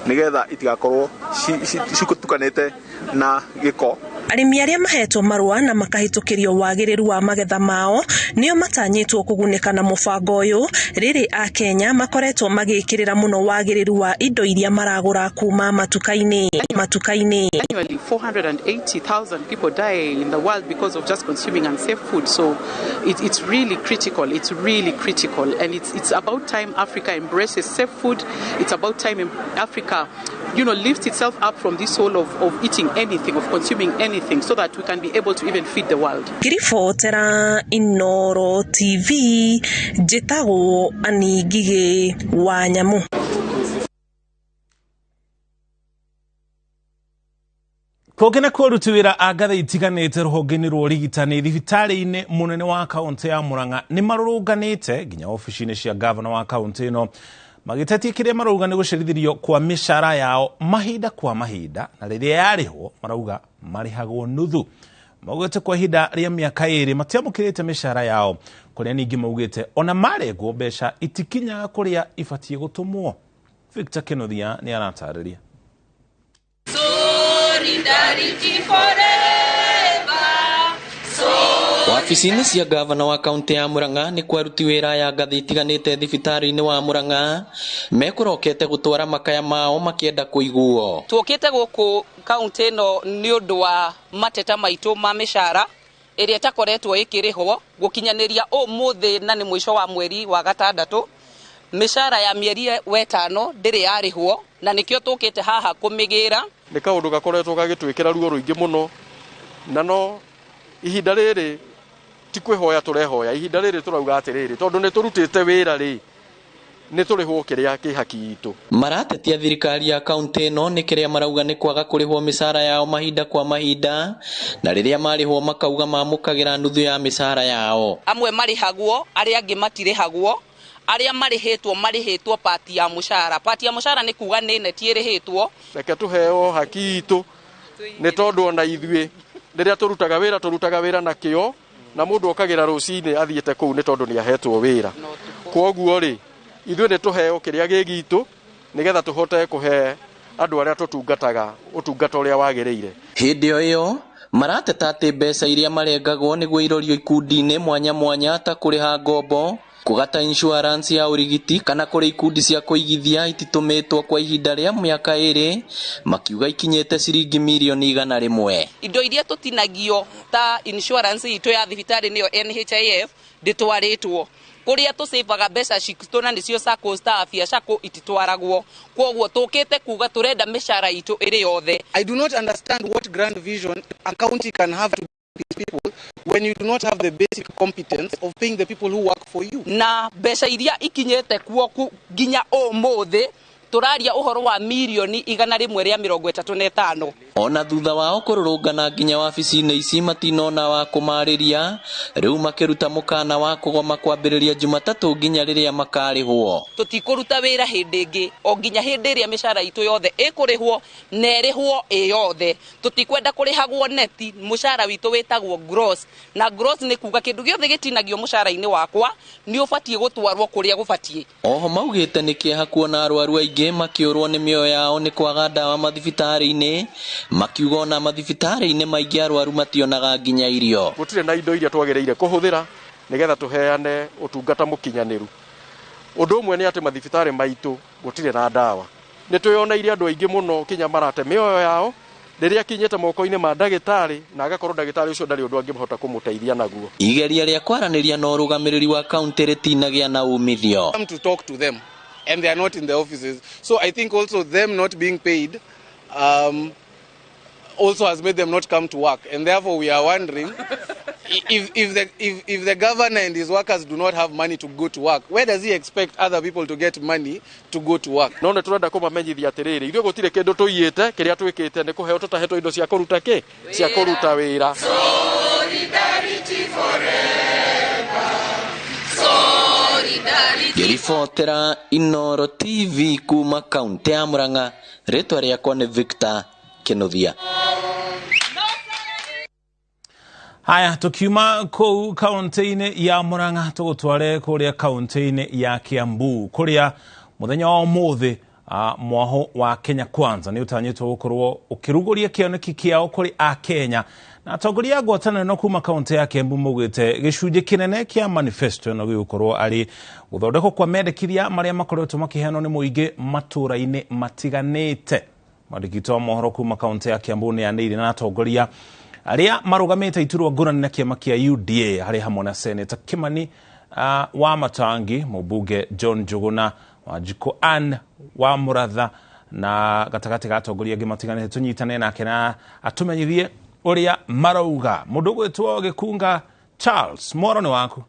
nigetha itigakorwo cikutukanite na giko. Arimi aria mahetwo marua na makahitukirio wagiriru wa magetha mao nio matanyitwo kuguneka na mubango uyu riri a Kenya makoretwo magikirira muno wagiriru wa indo iria maragura kuma matukaini. Annually 480,000 people die in the world because of just consuming unsafe food, so it's really critical. And it's about time Africa embraces safe food. It's about time Africa lifts itself up from this hole of eating anything, of consuming anything, so that we can be able to even feed the world. Kirifotera Inoro TV, Jetago Anigige Wanyamu. Kogena kurutuwira agathe itiganite ruhongeni rwo rigitani thibitari-ini munene wa kaunti ya Murang'a ni maruruganite nginya ofisini cia governor wa kaunti ino magitetie kiria marauga ni gucirithirio kwa mishara yao mahinda kwa mahinda na riria yarihwo marauga marihagwo nuthu maugite kwa ihinda ria miaka 2 matiamukirite mishara yao kuria ningi maugite ona marengwo mbeca itikinyaga kuria ibatie gutumwo. Victor Kenothia ni aratariria. Waficini cia gavana wa kaunti ya Murang'a ni kwaruti wira ya ngathi itiganite thibitari-ini wa Murang'a mekurokete gutwara makaya mao makienda kuiguo. Tukite guku kaunti no ni undu wa mateta maitu ma mishara iria takoretwo ikirihwo gukinyaniria umuthi na ni mwisho wa mweri wa gatandatu. Mishara ya mieri 5 ndiri yarihwo na nikio tukite haha kumigira. Ni kaundu gakoretwo gagitwikira ruo ruingi muno na no ihinda riri ti kwihoya turehoya ihinda riri turauga atiriri tondu ni turutite wira ri ni turihwo kiria ki haki itu. Maratetia thirikari ya kaunti no ni kiria marauga ni kwaga kurihwo mishara yao mahinda kwa mahinda na riria marihwo makauga mamukagira nuthu ya mishara yao. Amwe marihagwo aria angi matirihagwo. Aria marihitwo pati ya mushara ni kuga ni neti irihitwo. Reke tuheo haki itu ni tondu ona ithue riria turutaga wira na kio na mundu okagira rucini athiete kuu ni tondu ni ahetwo wira. Koguo ri ithue ni tuheo kiria gigitu nigetha tuhote kuhe andu aria tutungataga utungata uria wagiriire. Hindi iyo marateta ati mbeca iria marengagwo niguo irorio ikundi-ini mwanya ta kuriha ngombo, kugata insurance ya urigiti kana kuri ikundi cia kuigithia ititumitwo kwa ihinda ria miaka 2 makiuga ikinyete ciringi milioni 100. Indo iria tutinagio ta insurance itu ya thibitari niyo NHIF nditwaritwo kuria tusivaga mbeca cikitona nicio sako sta biashako ititwaragwo koguo tukite kuga turenda mishara itu iri yothe. I do not understand what grand vision a county can have to these people when you do not have the basic competence of paying the people who work for you. Na mbeca iria ikinyete kuo ginya umuthi turaria uhoro wa milioni 135. Ona thutha wao kururungana nginya wabici-ini ici matinona wa kumariria riu makiruta mukana wa kugoma kwambiriria Jumatatu nginya riria makarihwo. Tutikuruta wira hindi ingi o nginya hindi iria mishara itu yothe ikurihwo na irihwo yothe. Tutikwenda kurihagwo neti, mushara witu witagwo gross, na gross ni kuga kindu giothe gitinagio mushara-ini wakwa ni ubatie gutwarwo kuria gubatie. Oho maugite ni kieha kuona arwaru aingi makiurwo ni mioyo yao ni kwaga dawa mathibitari-ini, makiuga na mathibitari-ini maingi arwaru mationaga nginya irio. Gutire na indo iria twagiriire kuhuthira nigetha tuheane utungata mukinyaniru. Undu umwe ni ati mathibitari maitu gutire na dawa. Ni tuyona iria andu aingi muno kinya marate mioyo yao riria kinyete moko-ini ma ndagitari na agakorwo ndagitari ucio ndari undu angihota kumuteithia naguo. Igeria ria kwaraniria no rugamiriri wa kaunti ritinagia na umithio. Come to talk to them and they are not in the offices, so I think also them not being paid also has made them not come to work, and therefore we are wondering if the governor and his workers do not have money to go to work, where does he expect other people to get money to go to work? No turenda kumamenyithia atiriri ithuĩ gutire kindu tuyite kiria twikite ni kuheo tutahetwo indo cia kuruta cia kuruta wira. Solidarity forever. Gerifotera Inoro TV kuma kaunti ya Murang'a, ritwa riakwa ni Victor Kenothia. Haya, tukiuma kou kaunti-ini ya Murang'a tugutware kuria kaunti-ini ya Kiambu kuria muthenya wa umuthi mwaho wa Kenya Kwanza ni utanyitwo gukorwo ukiruguria kioneki kiao kuri a Kenya na atongoria ngwatanĩro no kuma kaunti ya Kiambu mugwite gicunje kinene kia manifesto no gukorwo ari guthondekwo kwa mendekithia maria makoretwo makiheanwo ni muingi matura-ini matiganite. Mandikito mohoro kuma kaunti ya Kiambu ni aniri na atongoria aria marugamite iturwa ngurani na kiama kia UDA hari hamwe na Senator Kimani wa Matangi, Mubunge John Njuguna, Wanjiko Ann wa Muratha na gatagati ga atongoria angi matiganite tunyitane nake na atumenyithie uria marauga. Mundu gwitwo Gikunga Charles, moro ni waku?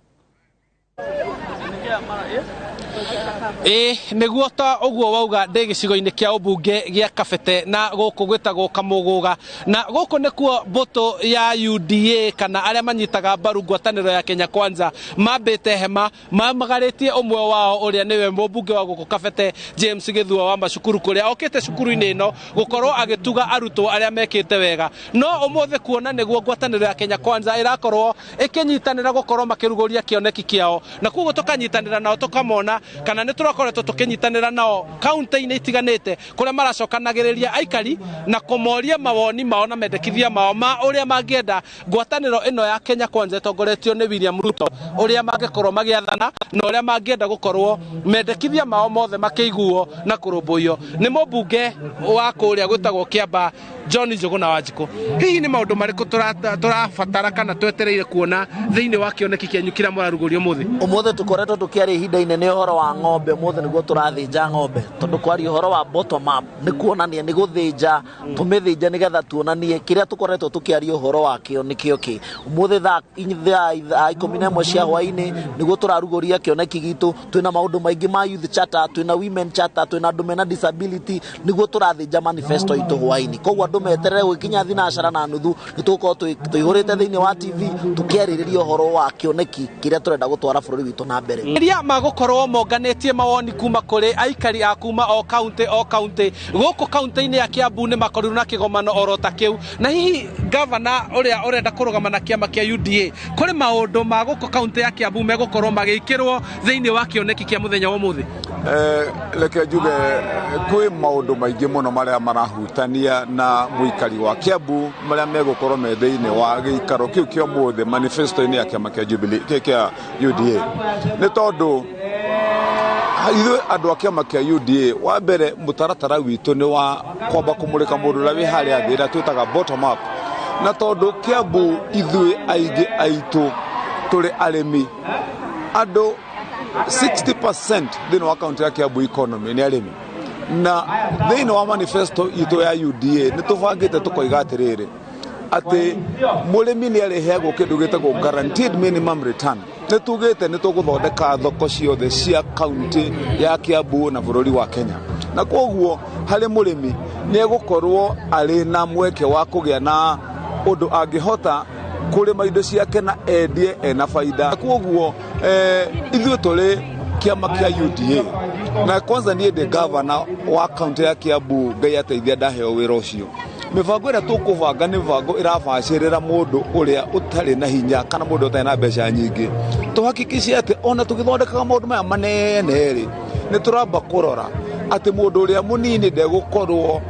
Niguo ta uguo wauga ndi gicigo-ini kia ubunge gia Kabete na guku gwitagwo Kamuguga na guku nikuo mbuto ya UDA kana aria manyitaga mbaru ngwatanĩro ya Kenya Kwanza mambite hema mamagaritie umwe wao uria niwe mbunge wa guku Kabete James Githua wa macukuru kuria okite cukuru-ini ino gukorwo agituga arutwo aria mekite wega no umuthe kuona niguo ngwatanĩro ya Kenya Kwanza irakorwo ikinyitanira gukorwo makiruguria kioneki kiao na kugo tukanyitanira nao tukamona kana niturakoretwo tukinyitanira nao kaunti-ini itiganite kuria maracokanagiriria aikari na kumoria mawoni mao na mendekithia mao ma uria mangienda ngwatanĩro ino ya Kenya Kwanza itongoretio ni William Ruto uria mangikorwo magiathana na uria mangienda gukorwo mendekithia mao mothe makiiguo na kurumbuyo ni mubunge wa kuria gwitagwo Kiamba John Njuguna Wanjiko. Hihi ni maundu mariku turabatara kana twetereire kuona thiini wa kioneki kianyu kira murarugurio muthe tukoretwo tukiari ihinda inene uhoro wa ng'ombe muthe niguo turathinja ng'ombe tondu kwari uhoro wa bottom up ni kuonania ni guthinja tumithinja nigetha tuonanie kiria tukoretwo tukiari uhoro wa kio nikio ki muthe thaa 11 cia hwaini niguo turaruguria kioneki gitu twina maundu maingi ma youth charter twina women charter twina andu mena disability niguo turathinja manifesto itu hwaini koguo andu meterere gwikinya thinacara na nuthu nituko tuihurite thiini wa TV tukiaririria uhoro wa kioneki kiria turenda gutwara bururi witu na mbere iria magukorwo monganetie mawoni kuma kuri aikari a kuma o county guku county-ini ya Kiambu ni makorirwo na kigomano orota kiu na hihi governor uria urenda kurugama na kiama kia UDA kuri maundu ma guku county ya Kiambu megukorwo magikirwo thiini wa kioneki kia muthenya wa muthi leke njuge kwi maundu maingi muno maria marahutania na muikari wa Kiambu maria megukorwo me thiini wa giikaro kiu kio muthi manifesto-ini ya kiama kia Jubilee kia UDA ni tondu ithuĩ andũ a kĩama kĩa UDA wa mbere mũtaratara witũ nĩ wa kwamba kũmũrĩka mũndũ ũrĩa wĩ harĩa thĩ ĩrĩa twĩtaga bottom up na tondũ Kiambu ithuĩ aingĩ aitũ tũrĩ arĩmi andũ 60% thĩinĩ wa kaunti ya Kiambu economy nĩ arĩmi na thĩinĩ wa manifesto itũ ya UDA nĩ tũbangĩte tũkoiga atĩrĩrĩ atĩ mũrĩmi nĩ arĩheagwo kĩndũ gĩtagwo guaranteed minimum return nĩ tugĩte nĩ tũgũthondeka thoko ciothe cia kaunti ya Kiambu na bũrũri wa Kenya na koguo harĩ mũrĩmi nĩ egũkorwo arĩ na mweke wa kũgĩa na ũndũ angĩhota kũrĩma indo ciake na endie ena baida koguo ithuĩ tũrĩ kiama kia UDA na kwanza niĩ ndĩ governor wa kaunti ya Kiambu Ngai ateithia ndaheo wĩra ũcio mivango ĩrĩa tũkũbanga nĩ mivango ĩrabacĩrĩra mũndũ ũrĩa ũtarĩ na hinya kana mũndũ ũtarĩ na mbeca nyingĩ tũhakikice atĩ ona tũgĩthondekaga maũndũ maya manene rĩ nĩ tũramba kũrora atĩ mũndũ ũrĩa mũnini ndegũkorwo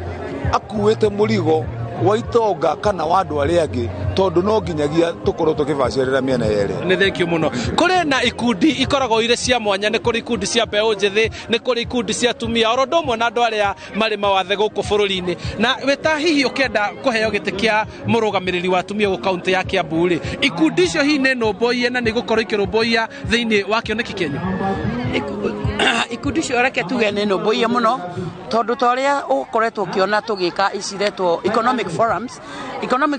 akuĩte mũrigo wa itonga kana wa andũ arĩa angĩ tondu no nginyagia tukorwo tukibacĩrĩra mĩena yerĩ. Nĩ thank you muno. Kũrĩ na ikundi ikoragwo ire cia mwanya nĩ kũrĩ ikundi cia mbeũ njĩthĩ nĩ kũrĩ ikundi cia atumia oro ndũmwe na andũ arĩa marĩ mawathe gũkũ bũrũri-inĩ na weta hihi ũkĩenda kũheo gĩtĩ kĩa mũrũgamĩrĩri wa atumia gũkũ kaunti ya Kiambu rĩ ikundi icio hihi nĩ nũmbũiye na nĩ igũkorwo ikĩrũmbũiya thĩinĩ wa kĩoneki kĩanyu? Ikundi icio reke tuge nĩ nũmbũiye mũno tondu ta ũrĩa ũkoretwo ũkĩona tũgĩka iciretwo economic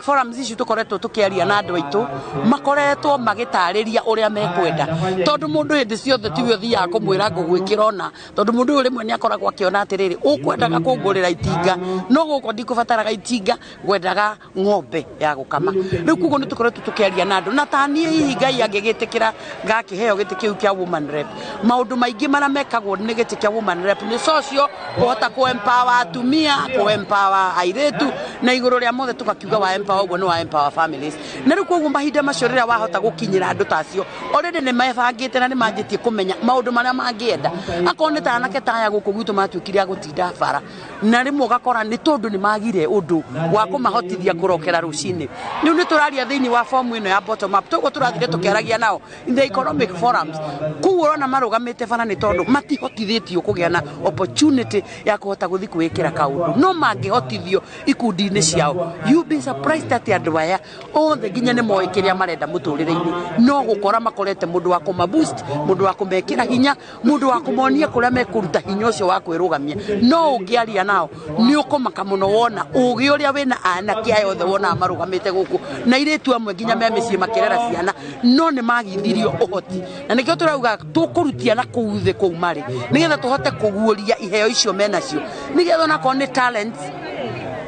forums ici tũkoretwo tũkĩaria na andũ aitũ makoretwo magĩtarĩria ũrĩa mekwenda tondu mũndũ hĩndĩ ciothe tiwe ũthiaga kũmwĩra ngũgwĩkĩra ona tondu mũndũ ũyũ rĩmwe nĩ akoragwo akĩona atĩrĩrĩ ũkwendaga kũngũrĩra itinga no gũkũ ndikũbataraga itinga ngwendaga ng'ombe ya gũkama rĩu kuguo nĩ tũkoretwo tũkĩaria na andũ na ta niĩ hihi Ngai angĩgĩtĩkĩra ngakĩheo gĩtĩ kĩu kĩa woman rep maũndũ maingĩ mara mekagwo nĩ gĩtĩ kĩa woman rep nĩ socio kũhota ku empower atumia ku empower airetu na igũrũ rĩa mothe tukakiuga wa empower ũguo nĩ wa empower families na rĩu koguo mahinda macio rĩrĩa wahota gũkinyĩra andũ tacio already nĩ mebangĩte na nĩ manjĩtie kũmenya maũndũ marĩa mangĩenda akorwo nĩ ta anake taya gũkũ gwitũ matuĩkire agũtinda bara na rĩmwe ũgakora nĩ tondũ nĩ magire ũndũ wa kũmahotithia kũrokera rũcinĩ rĩu nĩ tũraria thĩinĩ wa fomu ĩno ya bottom up tũguo tũrathire tũkĩaragia nao in the economic forums kũu ũrona marũgamĩte bara nĩ tondũ matihotithĩtio kũgĩa na opportunity ya kũhota gũthiĩ kwĩkĩra kaũndũ no mangĩhotithio ikundi-inĩ ciao you be surprised at andũ aya othe nginya nĩ moĩ kĩrĩa marenda mũtũrĩre-inĩ no gũkora makorete mũndũ wa kũmaboost mũndũ wa kũmekĩra hinya mũndũ wa kũmonia kũrĩa mekũruta hinya ũcio wa kwĩrũgamia no ũngĩaria nao nĩ ũkũmaka mũno wona ũgĩ ũrĩa wĩna anake aya othe wona marũgamĩte gũkũ na irĩtu amwe nginya me mĩciĩ makĩrera ciana no nĩ magithirio ũhoti na nĩkĩo tũrauga tũkũrutia na kũu thĩ kũu marĩ nĩgetha tũhote kũguũria iheo icio menacio nĩgetha onakorwo nĩ talents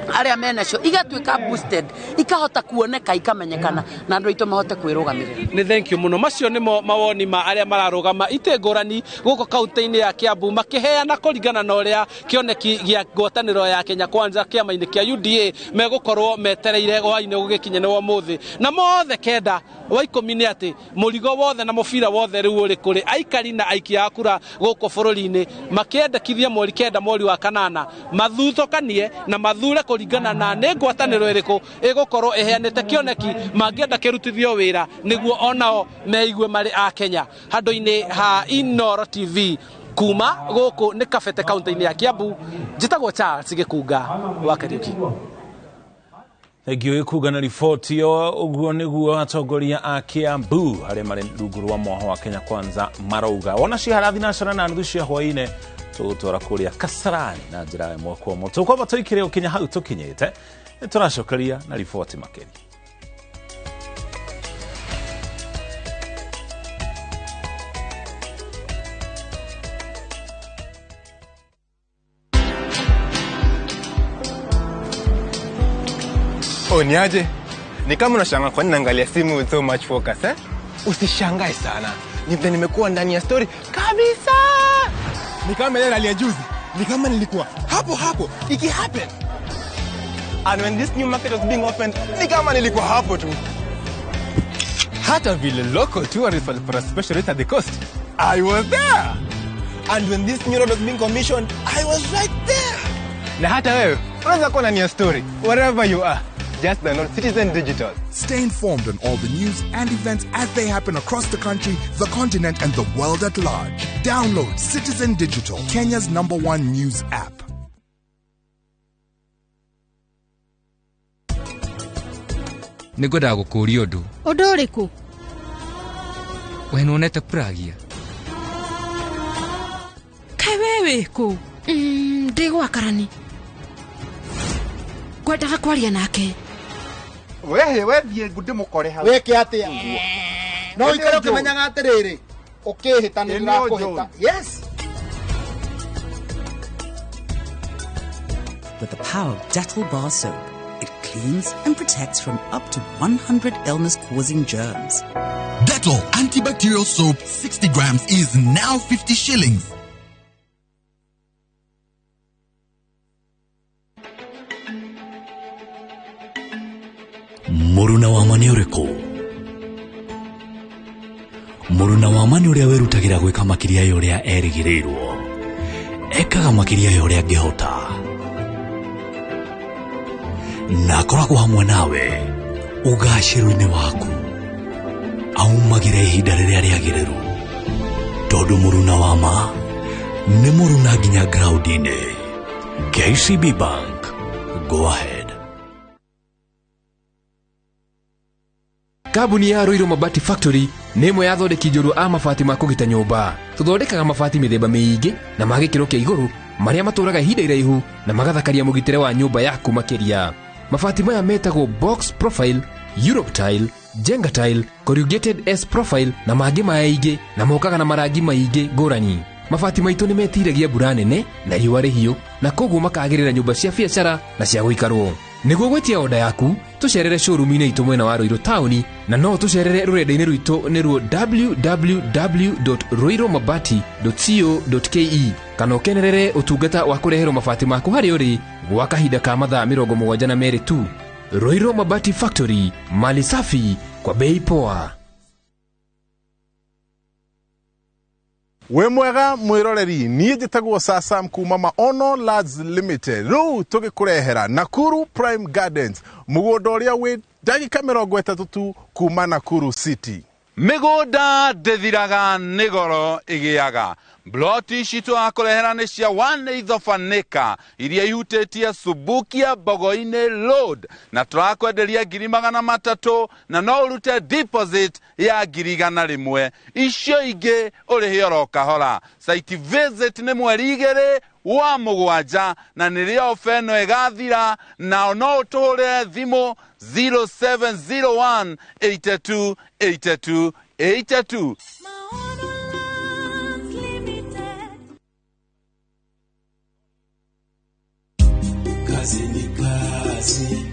arĩa menacio igatuĩka boosted ikahota kuoneka ikamenyekana na andũ aitũ mahote kwĩrũgamĩrĩra nĩ thank you mũno macio nĩmo mawoni ma arĩa mararũgama itĩ ngũrani gũkũ kaunti-inĩ ya Kiambu makĩheana kũringana na ũrĩa kĩoneki gĩa ngwatanĩro ya Kenya Kwanza kĩama-inĩ kĩa UDA megũkorwo metereire hwaĩ-inĩ gũgĩkinya nĩ ũmũthĩ na mothe kenda wa ikũmi nĩ atĩ mũrigo wothe na mũbira wothe rĩu ũrĩ kũrĩ aikari na aikia a kura gũkũ bũrũri-inĩ makĩendekithia mweri kenda mweri wa kanana mathuthũkanie na mathure kũringana na nĩ ngwatanĩro ĩrĩkũ ĩgũkorwo ĩheanĩte kĩoneki mangĩenda kĩrutithio wĩra nĩguo onao meigue marĩ a Kenya handũ-inĩ ha Inoro TV kuma gũkũ nĩ Kabete kaunti-inĩ ya Kiambu njĩtagwo Charles Gĩkunga wa Kariuki. Thengio ikuga na riboti yo uguo niguo atongoria a Kiambu arĩa marĩ rungu rwa moho wa Kenya Kwanza marauga ona ciharathi na cana na nuthu cia hwaĩ-inĩ tũgũtwara kũrĩa Kasarani na njĩra ĩmwe kwa ĩmwe tũkwamba tũikire ũkinya hau tũkinyĩte nĩ tũracokeria na riboti makĩria. Niaje? Ni kama unashangaa kwa nini naangalia simu with so much focus eh? Usishangae sana. Nimekuwa ndani ya story kabisa. Ni kama ile hali ya juzi. Ni kama nilikuwa hapo iki happen. And when this new market was being opened, ni kama nilikuwa hapo tu. Hata vile local tourists for a special rate at the coast, I was there. And when this new road was being commissioned, I was right there. Na hata wewe, unaweza kuwa ndani ya story wherever you are. Just download Citizen Digital. Stay informed on all the news and events as they happen across the country, the continent, and the world at large. Download Citizen Digital, Kenya's #1 news app. Nĩngwenda gũkũria ũndũ. Ũndũ ũrĩkũ? We nĩwonete Pragia? Kaĩ we wĩkũ? Ndĩ gwa Karani. Ngwendaga kwaria nake. We thiĩ ngũndĩmũkore hau. Wĩke atĩa? No ikare ũkĩmenyaga atĩrĩrĩ. Ũkĩhĩta nĩ ndakũhĩta. Yes. With the power of Dettol bar soap, it cleans and protects from up to 100 illness-causing germs. Dettol antibacterial soap 60 grams is now 50 shillings. Muruna wa mani ũrĩkũ? Muruna wa mani ũrĩa wĩrutagĩra gwĩka makĩria ya ũrĩa erĩgĩrĩirwo. Ekaga makĩria ya ũrĩa angĩhota. Na akoragwo hamwe nawe ũgacĩru-inĩ waku. Aumagĩra ihinda rĩrĩa rĩagĩrĩru. Tondũ muruna wa ma nĩ muruna nginya ground-inĩ. KCB Bank. Go ahead. Kambuni ya Roiro Mabati Factory nĩ ĩmwe ya athondeki njorua a mabati ma kũgita nyũmba. Tũthondekaga mabati mĩthemba mĩingĩ na ma gĩkĩro kĩa igũrũ marĩa matũraga ihinda iraihu na magathakaria mũgitĩre wa nyũmba yaku makĩria. Mabati maya metagwo box profile, Europe tile, Jenga tile, corrugated S profile na mangĩ maingĩ na mokaga na marangi maingĩ ngũrani. Mabati maitũ nĩ metiragia mbura nene na riũa rĩhiũ na koguo makagĩrĩra nyũmba cia biacara na cia gũikarwo. niguo gwetia oda yaku tucerere showroom-inĩ itũ mwena wa Ruiru taũni na no tucerere rũrenda-inĩ rwitũ nĩruo www.ruiromabati.co.ke kana ũkenerere ũtungata wa kũreherwo mabati maku harĩ ũrĩ gwa kahinda ka mathaa 72 tu. Ruiro Mabati Factory, mali safi kwa bei poa. We mwega mwiroreri, niĩ njĩtagwo Sasam kuma Maono Lads Limited. Rĩu tũgĩkũrehera Nakuru Prime Gardens, mũgũnda ũrĩa wĩ ndagĩka 30 tu kuma Nakuru City. Mĩgũnda ndĩthiraga nĩ goro ĩgĩaga. Bloti citũ akũrehera nĩ cia 1/8 acre iria ihutĩtie Subukia Bogo-inĩ Road na tũrakwenderia 300,000 na no ũrute deposit ya 100,000. Icio ingĩ ũrĩhe oro kahora. Site visit nĩ mweri 2 wa 7 na nĩrĩo ofa ĩno ĩgathira na no ũtũhũrĩre thimũ 0701 82 82 82. Kazi ni kazi,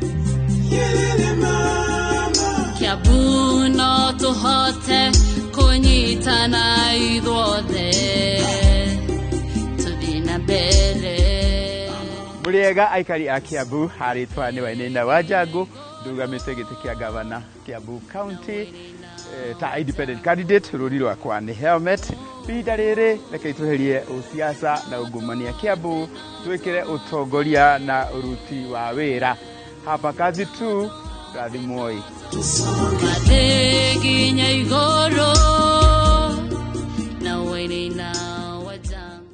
yelele mama. Kiambu no tuhote kunyitana ithuothe tuthi na mbere. Muriega aikari a Kiambu, haritwa ni Wainaina wa Njangu, ndugamite gĩtĩ kĩa gavana Kiambu County ta independent candidate. Rũri rwakwa nĩ helmet. Pinda rĩrĩ reke itweherie usiasa na ungumania Kiambu, twĩkĩre utongoria na uruti wa wĩra. Hapa kazi tu, rathimoi. Madeginya igoro na Wainaina wa Njangu.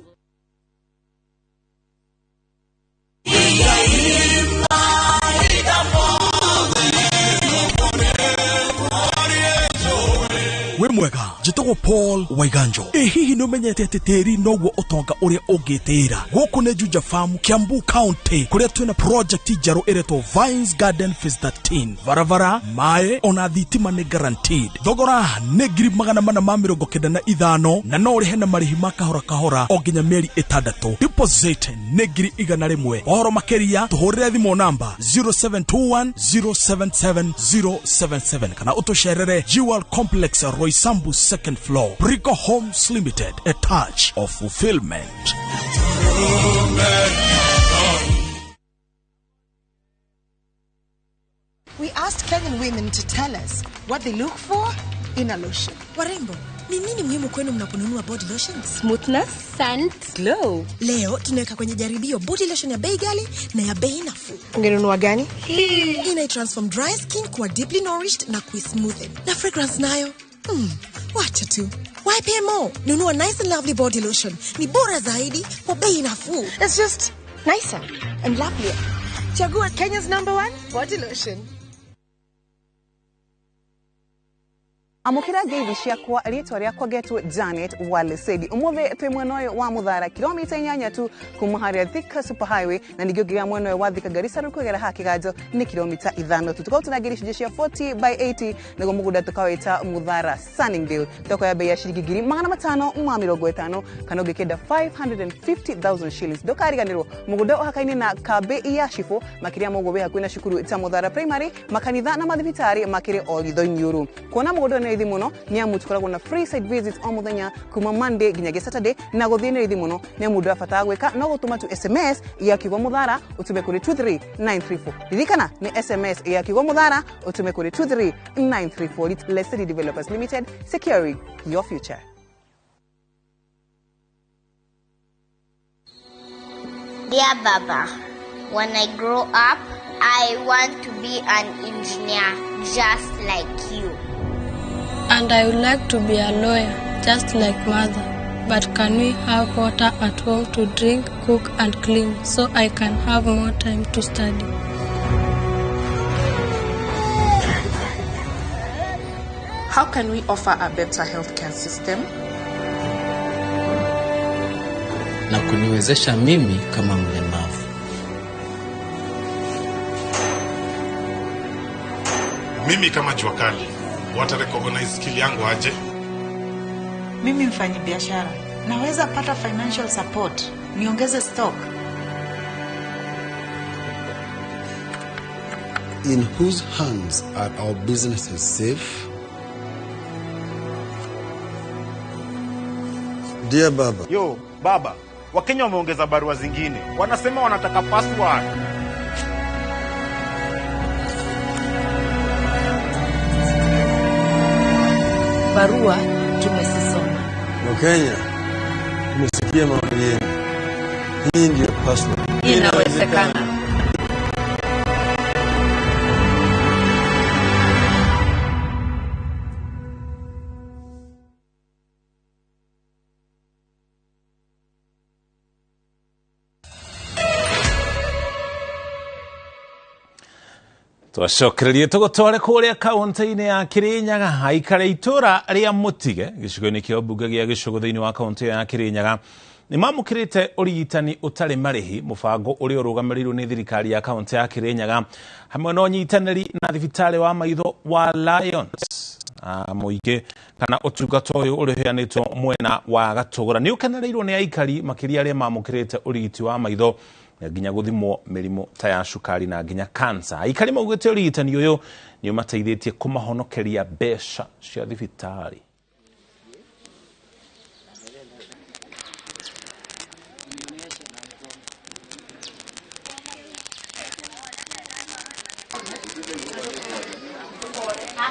We mwega, njĩtagwo Paul Waiganjo. Hihi nĩ ũmenyete atĩ tĩri noguo ũtonga ũrĩa ũngĩtĩra? Gũkũ nĩ Juja Farm, Kiambu County, kũrĩa twĩna project njerũ ĩretwo Vines Garden Phase 13. Varavara, maĩ, ona thitima nĩ guaranteed. Thogora nĩ 495 na no ũrĩhe na marĩhi ma kahora kahora o nginya mĩeri 6. Deposit nĩ 100,000. Ũhoro makĩria tũhũrĩre thimũ namba 0721 077 077 kana ũtũcerere Jewel Complex Roysambu second floor, Brico Homes Limited, a touch of fulfillment. We asked Kenyan women to tell us what they look for in a lotion. Warembo, ni nini muhimu kwenu mnaponunua body lotions? Smoothness, scent, glow. Leo tunaweka kwenye jaribio body lotion ya bei ghali na ya bei nafuu. Ungenunua gani? Ina transform dry skin kuwa deeply nourished na smoothen. Na fragrance nayo. Wacha tu. Why pay more? Nunua nice and lovely body lotion. Ni bora zaidi kwa bei nafuu. It's just nicer and lovelier. Chagua Kenya's #1 body lotion. Amukira ngeithi ciakwa ritwa riakwa getwo Janet Walesedi. Umuthi twi mwena uyu wa Muthara kilomita 8 tu kuma haria Thika Super Highway na ningĩ ngiga mwena uyu wa Thika Garissa rukugera hakiganjo ni kilomita 5 tu. Tukao tunagiri shije cia 40/80 nego mugunda tukawita Muthara Sunningdale. Toko ya bei ya shilingi 550 kana ungikenda 550,000 shillings. Ndukariganirwo mugunda uhakaine na kabe ya shifo makiria mogobe hakwina shukuru ta Muthara Primary makanitha na mathibitari makire o Githonyuru. Kuona mugunda ithi muno ni amu tukoragwo na free site visits o muthenya kuma Monday nginyagia Saturday na guthine ithi muno ni amu ndu afata gwika no gutuma tu SMS ya kiugo Muthara utume kuri 23934. Ririkana ni SMS ya kiugo Muthara utume kuri 23934. It's Lesedi Developers Limited, securing your future. Dear Baba, when I grow up, I want to be an engineer just like you. And I would like to be a lawyer, just like mother. But can we have water at home to drink, cook and clean so I can have more time to study? How can we offer a better healthcare system? Na kuniwezesha mimi kama mlemavu. Mimi kama jua kali, wata recognize skill yangu aje? Mimi mfanyi biashara, naweza pata financial support, niongeze stock. In whose hands are our businesses safe? Dear Baba. Yo, Baba, Wakenya wameongeza barua zingine. Wanasema wanataka password. Barua tumesisoma. Wakenya, tumesikia maoni yenu. Hii ndio password. Inawezekana. Twacokererie tugutware kuria kaunti-ini ya Kirinyaga aikare itura ria Mutige gicigo-ini kia mbunge gia Gicugu thiini wa kaunti ya Kirinyaga ni mamukirite urigitani utari marihi mubango uria urugamirirwo ni thirikari ya kaunti ya Kirinyaga hamwe na unyitaniri na thibitari wa maitho wa Lions muingi kana utungata uyu uri heanitwo mwena wa Gatugura ni ukenereirwo ni aikari makiria aria mamukirite urigiti wa maitho nginya guthimwo mirimu ta ya cukari na nginya cancer. Aikari maugite urigitani uyu ni umateithitie kumahonokeria mbeca cia thibitari.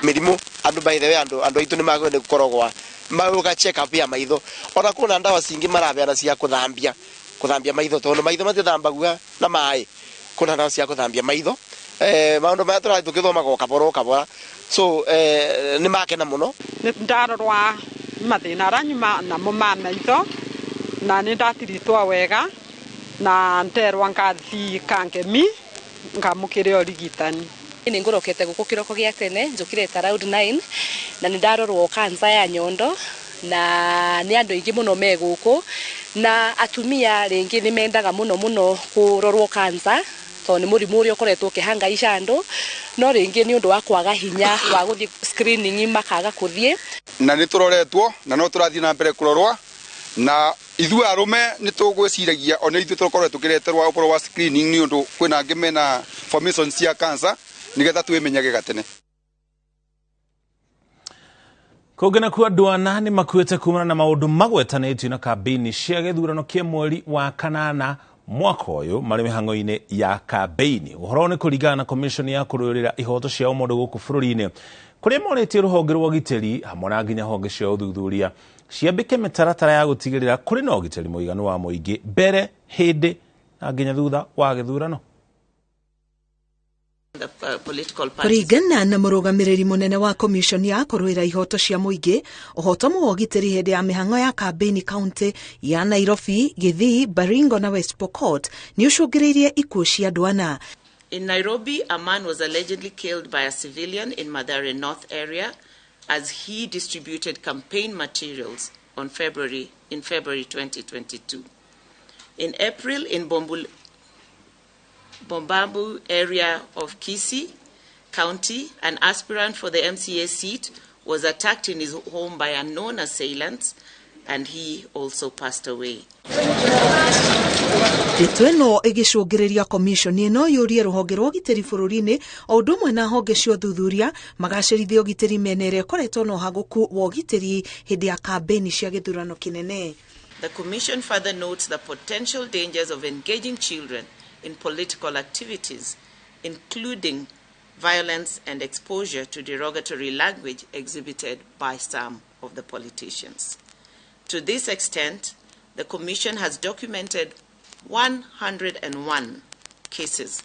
Mirimu andu by the way andu aitu ni magwende gukorogwa maguka check up ya maitho ona kuna ndawa cingi marabeana cia kuthambia maitho tondu maitho matithambagua na mai kuna ndawa cia kuthambia maitho maundu maya turathi tukithoma kabora so ni makena muno ni ndarorwa mathina ranyuma na mama maitho na ni ndatiritwa wega na nterwa ngathi kangemi ngamukire origitani ni ngorokete guku kiroko gia tene njukire ta round 9 na ni ndarorwo cancer ya nyondo na ni andu ingi muno me guku na atumia ringi ni mendaga muno kurorwo cancer to ni murimu uria ukoretwo kihangaisha andu no ringi ni undu wa kwaga hinya wa guthie screening makaga kuthie na ni turoretwo na no turathie na mbere kurorwa na ithu arume ni tugwiciragia ona ithu tukorwo tukireterwa uporo wa screening ni undu kwina ngimena formation cia cancer nigetha twimenyage gatene. Kugena ku andu ana ni makuite kumana na maundu magwetanitio na kambini cia githurano kia mweri wa kanana mwaka uyu mari mihango-ini ya kambini. Uhoro ni kuringana na commission ya kururira ihoto cia umundu guku bururi-ini kuria moretie ruhonge rwa giteri hamwe na nginya honge cia uthuthuria ciambike mitaratara ya gutigirira kuri na ugiteri muiganu wa muingi mbere hindi na nginya thutha wa githurano. Kuringana na murugamiriri munene wa commission ya kurwira ihoto cia muingi uhoto mu ugitiri hindi ya mihango ya kambini county ya Nairobi, Githii, Baringo na West Pokot ni ucungiririe ikuo cia andu ana. In Nairobi, a man was allegedly killed by a civilian in Mathare North area as he distributed campaign materials in February 2022. In April, in Bombambu area of Kisii County, an aspirant for the MCA seat was attacked in his home by unknown assailants and he also passed away. Ditweno igicungiriria commission ino yurie ruhonge rwa giteri bururi-ini o undu mwe na honge cia uthuthuria magacirithia ugiteri menere koretwo no haguku wa ugiteri hindi ya kambeni cia githurano kinene. The commission further notes the potential dangers of engaging children in political activities, including violence and exposure to derogatory language exhibited by some of the politicians. To this extent, the Commission has documented 101 cases.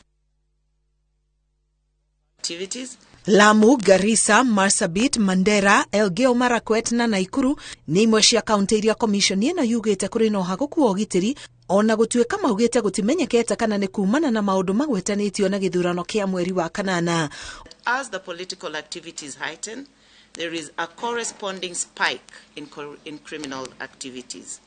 Activities. Lamu, Garissa, Marsabit, Mandera, Elgeyo Marakwet na Naikuru ni imwe cia kaunti iria commission ino yugite kuri no haguku wa ugitiri ona gutuika maugite gutimenyekete kana ni kumana na maundu magwetanitio na githurano kia mweri wa kanana. As the political activities heighten, there is a corresponding spike in criminal activities.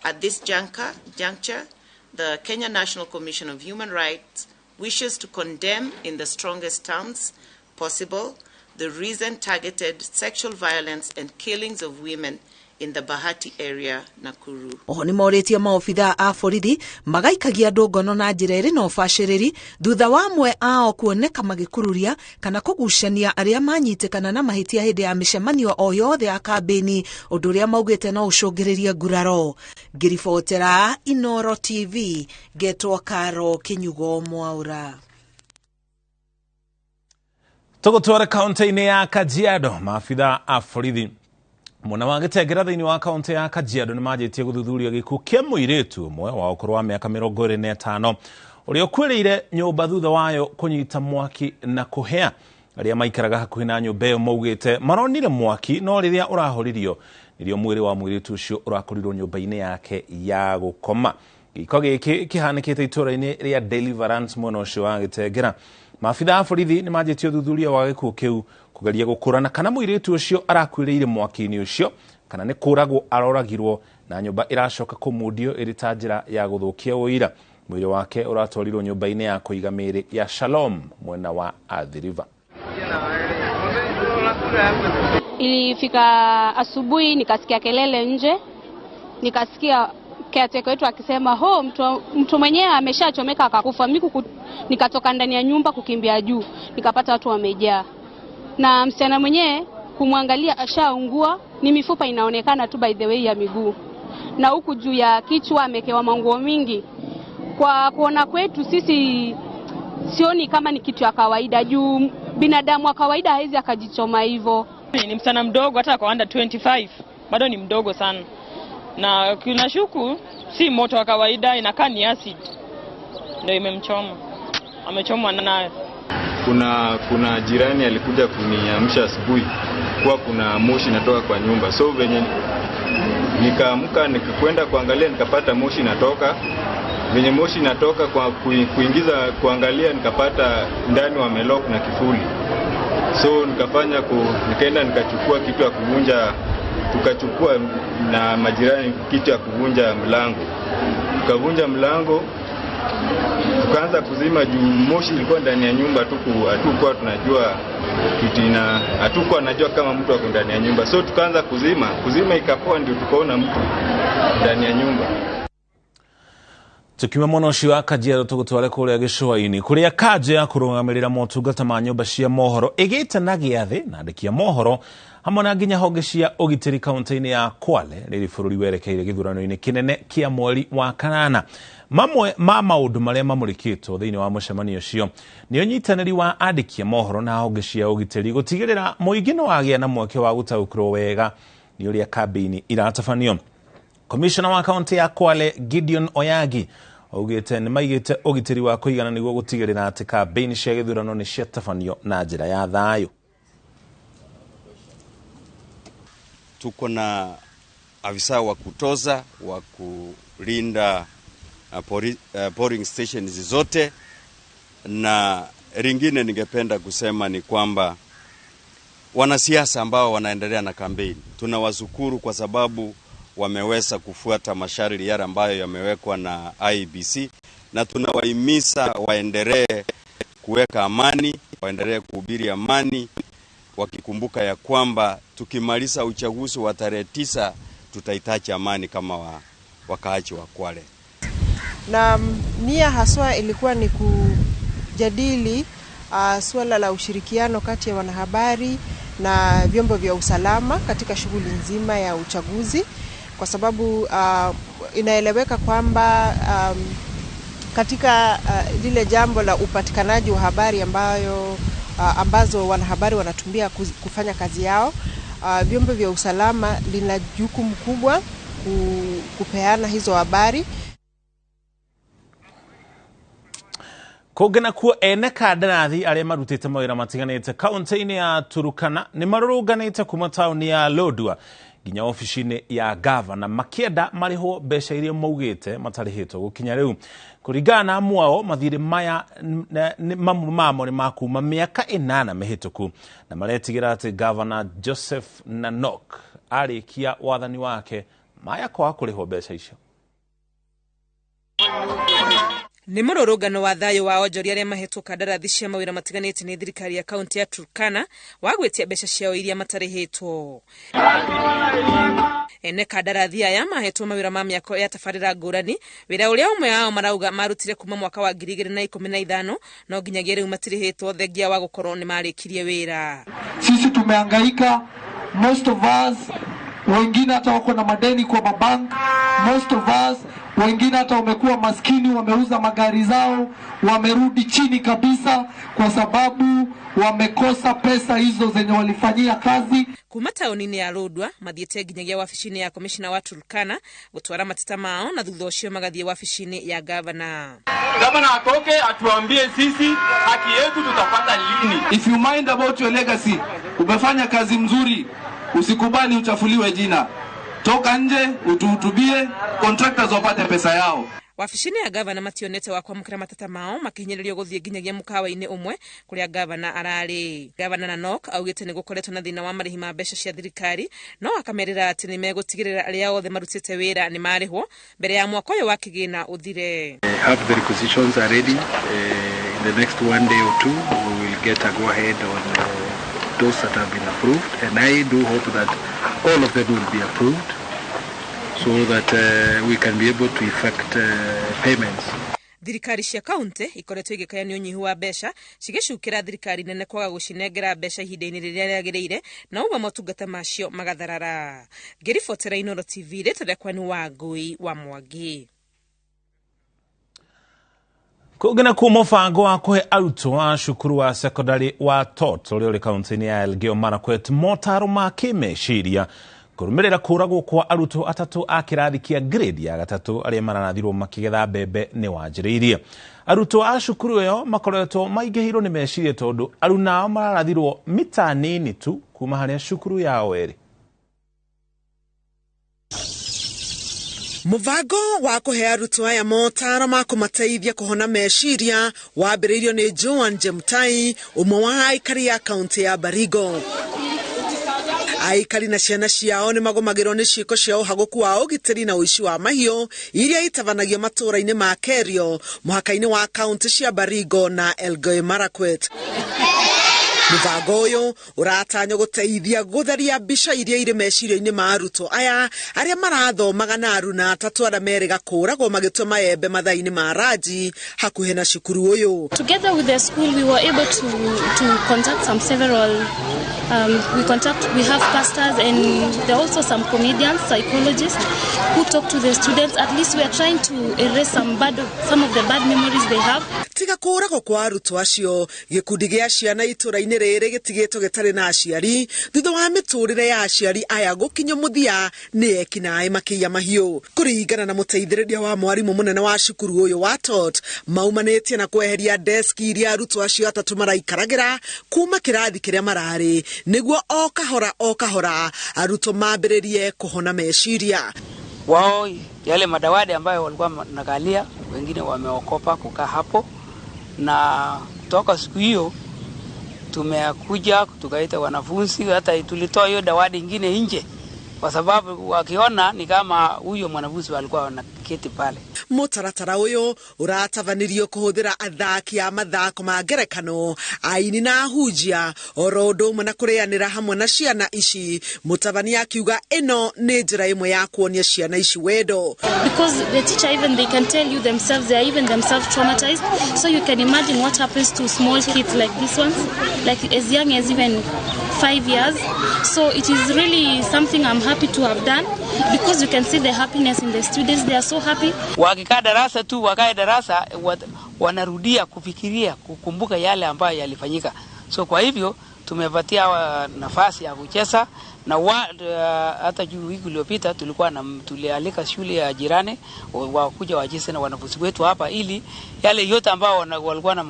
At this juncture, the Kenya National Commission of Human Rights wishes to condemn in the strongest terms possible the recent targeted sexual violence and killings of women in the Bahati area, Nakuru. Oho ni moretie maofitha a borithi magaikagia andũ ngono na njĩra ĩrĩ na ũbacĩrĩri thutha wa amwe ao kuoneka magĩkururia kana kũgucania arĩa manyitĩkana na mahĩtia hĩndĩ ya mĩcemanio o yothe ya kambĩni, ũndũ ũrĩa maugĩte no ũcũngĩrĩrie nguraro. Ngiribotera Inoro TV, Getwo Karo Kinyugo Mwaura. Tũgũtware kaunti-inĩ ya Kajiado, maabitha a borithi mwena wa Gĩtengera thĩinĩ wa kaunti ya Kajiado nĩ manjĩtie gũthuthuria gĩkuũ kĩa mũirĩtu ũmwe wa ũkũrũ wa mĩaka 25 ũrĩa ũkuĩrĩire nyũmba thutha wayo kũnyita mwaki na kũhĩa. Arĩa maikaraga hakuhĩ na nyũmba ĩyo maugĩte maronire mwaki no rĩrĩa ũrahoririo nĩrĩo mwĩrĩ wa mũirĩtu ũcio ũrakorirwo nyũmba-inĩ yake ya gũkoma. Gĩko gĩkĩ kĩhanĩkĩte itũũra-inĩ rĩa Deliverance mwena ũcio wa Gĩtengera. Maabitha a borithi nĩ manjĩtie ũthuthuria wa gĩkuũ kĩu kũgeria gũkũrana kana mũirĩtu ũcio arakuĩrĩire mwaki-inĩ ũcio kana nĩ kũragwo aroragirwo na nyũmba ĩracoka kũmundio ĩrĩ ta njĩra ya gũthũkia ũira. Mwĩrĩ wake ũratwarirwo nyũmba-inĩ ya kũiga mĩĩrĩ ya Shalom mwena wa Athi River. Ilifika asubuhi nikasikia kelele nje, nikasikia caretaker wetu akisema mtu mwenyewe ameshachomeka akakufa. Mimi nikatoka ndani ya nyumba kukimbia juu, nikapata watu wamejaa. Na msichana mwenyewe kumwangalia ashaungua, ni mifupa inaonekana tu by the way ya miguu. Na huku juu ya kichwa amekewa manguo mingi. Kwa kuona kwetu sisi sioni kama ni kitu ya kawaida juu binadamu wa kawaida hawezi akajichoma hivyo. Ni msichana mdogo, hata kwa under 25, bado ni mdogo sana. Na kinashuku si moto wa kawaida, inakaa ni acid ndio imemchoma. Amechomwa nayo. Kuna jirani alikuja kuniamsha asubuhi kwa kuna moshi inatoka kwa nyumba. So venye nikaamka nikakwenda kuangalia nikapata moshi inatoka. Venye moshi inatoka kwa kuingiza kuangalia nikapata ndani wamelock na kifuli. So nikaenda nikachukua kitu ya kuvunja, tukachukua na majirani kitu ya kuvunja mlango. Tukavunja mlango, tukaanza kuzima juu moshi ilikuwa ndani ya nyumba. Hatukuwa tunajua hatukuwa najua kama mtu ako ndani ya nyumba. So tukaanza kuzima ikapoa, ndio tukaona mtu ndani ya nyumba. Tukiuma mwena ũcio wa Kajiado tũgũtware kũrĩa gĩcũa-inĩ kũrĩa kanjũ ya kũrũgamĩrĩra motungata ma nyũmba cia mohoro ĩgĩte na gĩathĩ na andĩki a mohoro hamwe na nginya honge cia ũgitĩri kaunti-inĩ ya Kwale rĩrĩ bũrũri werekeire gĩthurano-inĩ kĩnene kĩa mweri wa kanana. Mamwe ma maũndũ marĩa mamũrĩkĩtwo thĩinĩ wa mũcemanio ũcio nĩ ũnyitanĩri wa andĩki a mohoro na honge cia ũgitĩri gũtigĩrĩra mũingĩ nĩ wagĩa na mweke wa gũtaũkĩrwo wega nĩ ũrĩa kambĩini iratabanio. Commissioner wa kaunti ya Kwale Gideon Oyagi augĩte nĩ maigĩte ũgitĩri wa kũigana nĩguo gũtigĩrĩra atĩ kambĩini cia gĩthurano nĩ ciatabanio na njĩra ya thayũ. Tuko na afisa wa kutoza wa kulinda polling stations zote, na ringine ningependa kusema ni kwamba wanasiasa ambao wanaendelea na kampeni tunawashukuru kwa sababu wameweza kufuata masharti yale ambayo yamewekwa na IEBC, na tunawahimiza waendelee kuweka amani, waendelee kuhubiri amani, wakikumbuka ya kwamba tukimaliza uchaguzi wa tarehe 9 tutahitaji amani kama wakaaji wa Kwale. Na nia haswa ilikuwa ni kujadili suala la ushirikiano kati ya wanahabari na vyombo vya usalama katika shughuli nzima ya uchaguzi, kwa sababu inaeleweka kwamba katika lile jambo la upatikanaji wa habari ambazo wanahabari wanatumia kufanya kazi yao, vyombo vya usalama lina jukumu kubwa kupeana hizo habari. Kũngena kuo ene kandarathi arĩa marutĩte mawĩra matiganĩte kaunti-inĩ ya Turukana nĩ marũrũnganĩte kuma taũni ya Lodwar nginya ofici-inĩ ya gavana makĩenda marĩhwo mbeca iria maugĩte matarĩhĩtwo gũkinya rĩu. Kũringana na amwe ao mathirĩ maya mamwe mamo nĩ makuma mĩaka 8 mĩhĩtũku na maretigĩra atĩ gavana Joseph Nanok arĩkia wathani wake maya kwaga kũrĩhwo mbeca icio. Nĩ mũrũrũngano wa thayũ wa onjoria arĩa mahetwo kandarathi cia mawĩra matiganĩte nĩ thirikari ya kaunti ya Turkana wa gwĩtia mbeca ciao iria matarĩhĩtwo. Ene kandarathi aya mahetwo mawĩra ma mĩako ya tabarĩra ngũrani, wĩra ũrĩa ũmwe wao marauga marutire kuma mwaka wa 2015 no nginyagia rĩu matirĩhĩtwo thengia wa gũkorwo nĩ marĩkirie wĩra. Sisi tumehangaika, most of us, wengine hata wako na madeni kwa mabank, most of us wengine hata wamekuwa maskini, wameuza magari zao, wamerudi chini kabisa kwa sababu wamekosa pesa hizo zenye walifanyia kazi. Kuma taũni-inĩ ya Lodwar mathiĩte nginyagia wabici-inĩ ya komishina wa Turkana gũtwara mateta mao na thutha ũcio magathiĩ wabici-inĩ ya gavana. Gavana atoke atuambie sisi haki yetu tutapata lini. If you mind about your legacy, umefanya kazi mzuri, usikubali uchafuliwe jina. Toka nje utuhutubie, contractors wapate pesa yao. Wabici-inĩ ya gavana mationete wa kwamũkĩra mateta mao makihinyererio gũthiĩ nginyagia mũkawa-inĩ ũmwe kũrĩa gavana ararĩ. Gavana Nanok augĩte nĩ gũkoretwo na thĩna wa marĩhi ma mbeca cia thirikari, no akamerĩra atĩ nĩ megũtigĩrĩra arĩa othe marutĩte wĩra nĩ marĩhwo mbere ya mwaka ũyũ wa kĩgĩna ũthire. Have the requisitions are ready. In the next one day or two we will get a go ahead on those that have been approved, and I do hope that all of them will be approved so that we can be able to effect payments. Thirikari cia kaunti ikoretwo igĩkayania ũnyihu wa mbeca cigĩcukĩra thirikari nene kwaga gũcinengera mbeca ihinda-inĩ rĩrĩa rĩagĩrĩire na ũguo motungata macio magatharara. Ngĩribotera Inooro TV rĩtũrekwa nĩ Wangũi wa Mwangi. Kũgena kuo mũbango wa kũhe arutwo wa cukuru wa secondary wa Tot ũrĩa ũrĩ kaunti-inĩ ya Elgeyo Marakwet motaro ma kĩmeciria kũrũmĩrĩra kũragwo kwa arutwo atatũ a kĩrathi kĩa grade ya gatatũ arĩa mararathirwo makĩgetha mbembe nĩ wanjĩrĩirie. Arutwo a cukuru ĩyo makoretwo maingĩhĩirwo nĩ meciria tondũ aruna ao mararathirwo mita nini tu kuma harĩa cukuru yao ĩrĩ. Mũbango wa kũhe arutwo aya motaro ma kũmateithia kũhona meciria wambĩrĩirio nĩ Joan Jemutai, ũmwe wa aikari ya kaunti ya Baringo. Aikari na ciana ciao nĩ magomagĩrwo nĩ ciĩko cia ũhagũku wa ũgitĩri na ũici wa mahiũ iria itabanagio matũũra-inĩ ma Kerio, mũhaka-inĩ wa kaunti cia Baringo na Elgeyo Marakwet. Mũbango ũyũ ũratanya gũteithia gũtheria mbica iria irĩ meciria-inĩ ma arutwo aya arĩa marathomaga na aruna atatũ arĩa merĩga kũragwo magĩtua maembe mathaa-inĩ ma ranji hakuhĩ na cukuru ũyũ. Together with the school we were able to contact several we have pastors and there are also some comedians, psychologists who talk to the students. At least we are trying to erase some of the bad memories they have. Tiga kũragwo kwa arutwo acio, gĩkundi gĩa ciana itũũra-inĩ rĩrĩ gĩtigĩtwo gĩtarĩ na aciari thutha wa mĩtũrĩre ya aciari aya gũkinya mũthia nĩ ekinaĩ makĩiya mahiũ. Kũringana na mũteithĩrĩria wa mwarimũ mũnene wa cukuru ũyũ wa Tot, maumanĩtie na kweheria deski iria arutwo acio atatũ maraikaragĩra kuma kĩrathi kĩrĩa mararĩ nĩguo o kahora arutwo mambĩrĩrie kũhona meciria. Wao yale madawati ambayo walikuwa wanakalia wengine wameokopa kukaa hapo, na kutoka siku hiyo tumekuja tukaita wanafunzi, hata tulitoa hiyo dawati nyingine nje kwa sababu wakiona ni kama huyo mwanafunzi walikuwa wanaketi pale. Mũtaratara ũyũ ũratabanirio kũhũthĩra athaki a mathako ma ngerekano, aini na ahunjia oro ũndũ ũmwe na kũrĩanĩra hamwe na ciana ici. Mũtabania akiuga ĩno nĩ njĩra ĩmwe ya kuonia ciana ici wendo. Because the teacher even they can tell you themselves, they are even themselves traumatized. So you can imagine what happens to small kids like these ones, like as young as even 5 years. So it is really something I'm happy to have done because you can see the happiness in the students. They are so happy. Wakikaa darasa tu, wakae darasa wanarudia kufikiria, kukumbuka yale ambayo yalifanyika. So kwa hivyo tumepatia nafasi ya kucheza na hata wiki iliyopita tulialika shule ya jirani wakuja wacheze na wanafunzi wetu hapa ili yale yote ambao walikuwa na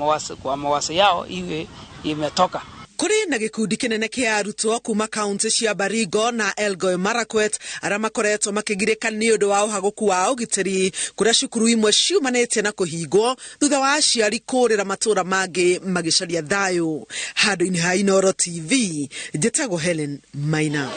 mawazo yao iwe imetoka. Kũrĩ na gĩkundi kĩnene kĩa arutwo kuma kaunti cia Baringo na Elgeyo Marakwet arĩa makoretwo makĩgirĩka nĩ ũndũ wa ũhagũku wa ũgitĩri kũrĩa cukuru imwe ciumanĩtie na kũhingwo thutha wa aciari kũũrĩra matũũra mangĩ magĩcaria thayũ. Handũ-inĩ ha Inooro TV, njĩtagwo Helen Maina.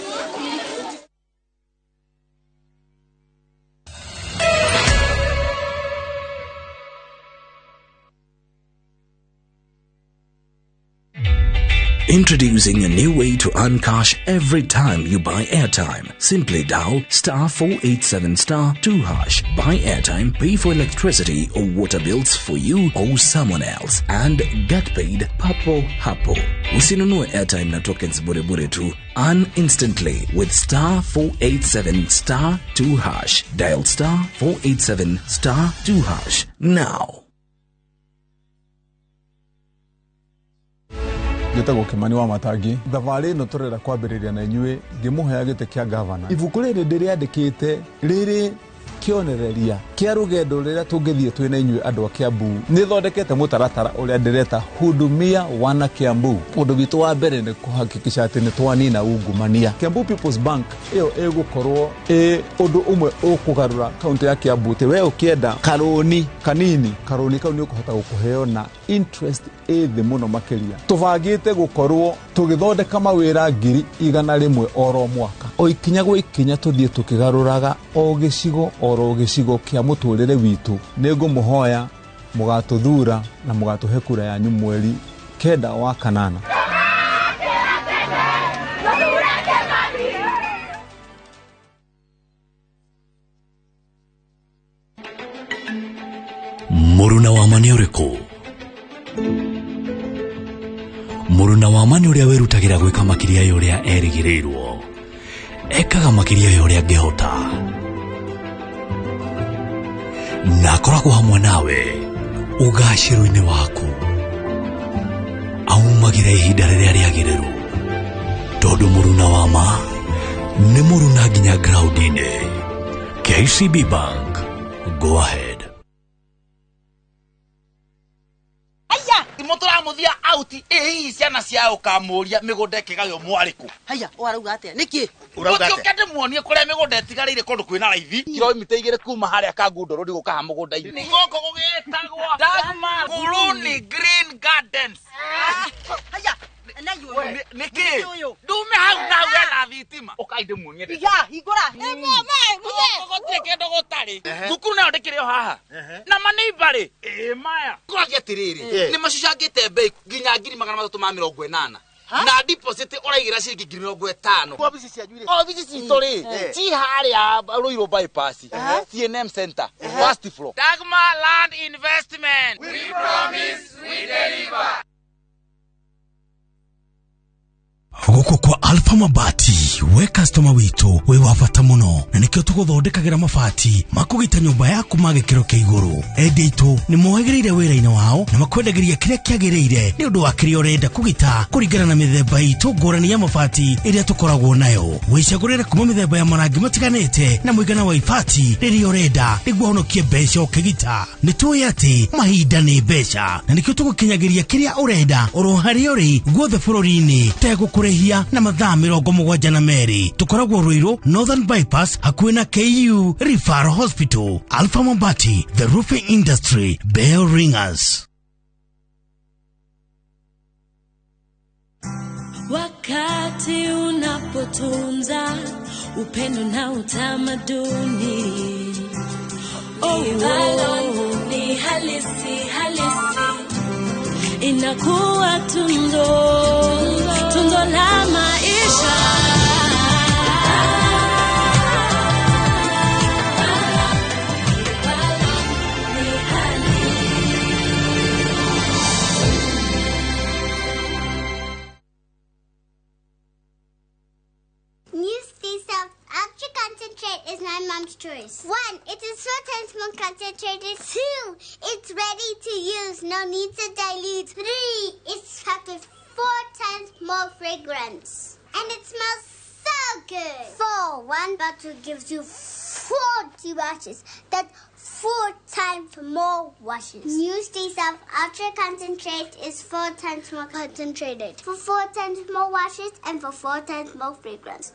Introducing a new way to earn cash every time you buy airtime. Simply dial *487*2#. Buy airtime, pay for electricity or water bills for you or someone else, and get paid papo hapo. Usinunue airtime na tokens bure tu. Earn instantly with *487*2#. Dial *487*2#. Now. Gitagwo Kimani wa Matangi thabarĩ ĩno tũrenda kwambĩrĩria na inyuĩ ngĩmũhea gĩtĩ kĩa gavana. Ibuku rĩrĩ ndĩrĩandĩkĩte rĩrĩ kĩonereria kĩa rũgendo rĩrĩa tũngĩthiĩ twĩ na inyuĩ andũ a Kiambu. Nĩthondekete mũtaratara ũrĩa ndĩreta hudumia wana Kiambu. Ũndũ witũ wa mbere nĩ kũhakikisha atĩ nĩ twanina ungumania. Kiambu People's Bank ĩyo ĩgũkorwo ũndũ ũmwe ũkũgarũra kaunti ya Kiambu. We ũkĩenda karũni kanini, karũni kau nĩ ũkũhota gũkũheo na interest thĩ mũno makĩria. Tũbangĩte gũkorwo tũgĩthondeka mawĩra 100,000 oro mwaka. O ikinya gwa ikinya tũthiĩ tũkĩgarũraga o gĩcigo kĩa mũtũrĩre witũ. Nĩngũmũhoya mũgatũthura na mũgatũhe kura yanyu mweri 9 wa kanana. Muruna wa mani ũrĩkũ? Muruna wa mani ũrĩa wĩrutagĩra gwĩka makĩria ya ũrĩa erĩgĩrĩirwo. Ekaga makĩria ya ũrĩa angĩhota. Na akoragwo hamwe nawe ũgacĩru-inĩ waku. Aumagĩra ihinda rĩrĩa rĩagĩrĩru. Tondũ muruna wa ma nĩ muruna nginya ground-inĩ. KCB Bank. Go ahead. Motora muthia out hii ciana cia ukamuria migunda ikigayo mwariku. Haya warauga atia niki? Urauga atia? Ukende muonie kuria migunda itigarire kundu kwina raithi. Kilomita 2 kuma haria kangundoro ndi gukaha mugunda-ini. Ni goko gugitagwo Dagmar Kuruni Green Gardens. Haya niki? Ndume hau na wena thitima. Ukaide muonie. Iga igora. Gotire kendo gotari. Thukuru nayo ndikire o haha. Na maneighbor maya. Kwagia atiriri. Ni macucangite bei nginya 380. Na deposit uraigira ciringi 50. Ofisi cia juire. Ofisi citori. Ti haria Ruiru bypass. CNM Center. First floor. Dagmar Land Investment. We promise we deliver. Guko kwa Alpha Mabati, we customer wito, we wafata muno. Na nikio tuguthondekagira mabati makugita nyumba yaku magikiro kia iguru. Edito ni mohegereire wira-ini wao na makwendagiria kiria kiagiriire ni undu wa kiria urenda kugita kuringana na mithemba itu ngurani ya mabati iria tukoragwo nayo. Wicagurire kuma mithemba ya marangi matiganite na muigana wa ibati riria urenda niguo honokie mbeca ukigita. Ni tuĩ ati mahinda ni mbeca na nikio tugukinyagiria kiria urenda oro haria uri guothe bururi-ini tegũkũrĩhia na mathaa 72. Tukoragwo Ruiru Northern Bypass hakuhĩ na KU Referral Hospital. Alpha Mabati, the roofing industry, bell ringers. Wakati unapotunza upendo na utamaduni, ni halisi inakuwa tundo la maisha. Concentrate is my mom's choice. 1, it is 4 times more concentrated. 2, it's ready to use, no need to dilute. 3, it's packed with 4 times more fragrance. And it smells so good. 4, 1 bottle gives you 40 washes. That's 4 times more washes. New Stay Self Ultra Concentrate is 4 times more concentrated. For 4 times more washes and for 4 times more fragrance.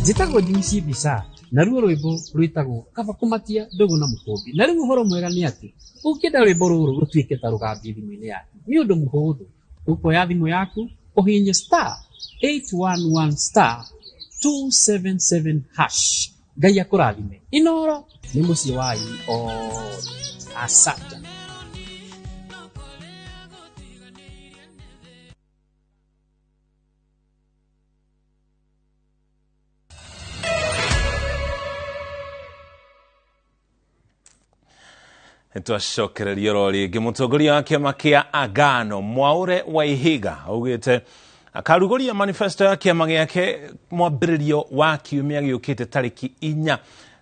njĩtagwo Jimmy Bisa na ruo rwĩmbo rwĩtagwo kaba kũmatia ndũgũ na mũkũmbi. Na rĩu ũhoro mwega nĩ atĩ ũngĩenda rwĩmbo rũrũ rũtuĩke ta rũgambi thimũ-inĩ yaku nĩ ũndũ mũhũthũ. Ũkuoya thimũ yaku ũhihinye *811*277#. Ngai akũrathime. Inooro nĩ mũciĩ wa Ai othe. Asante. Twacokereria rĩngĩ mũtongoria wa kĩama kĩa Agano Mwaũre wa Ihiga augĩte akarugũria manifesto ya kĩama gĩake mwambĩrĩrio wa kiumia gĩũkĩte tarĩki 4,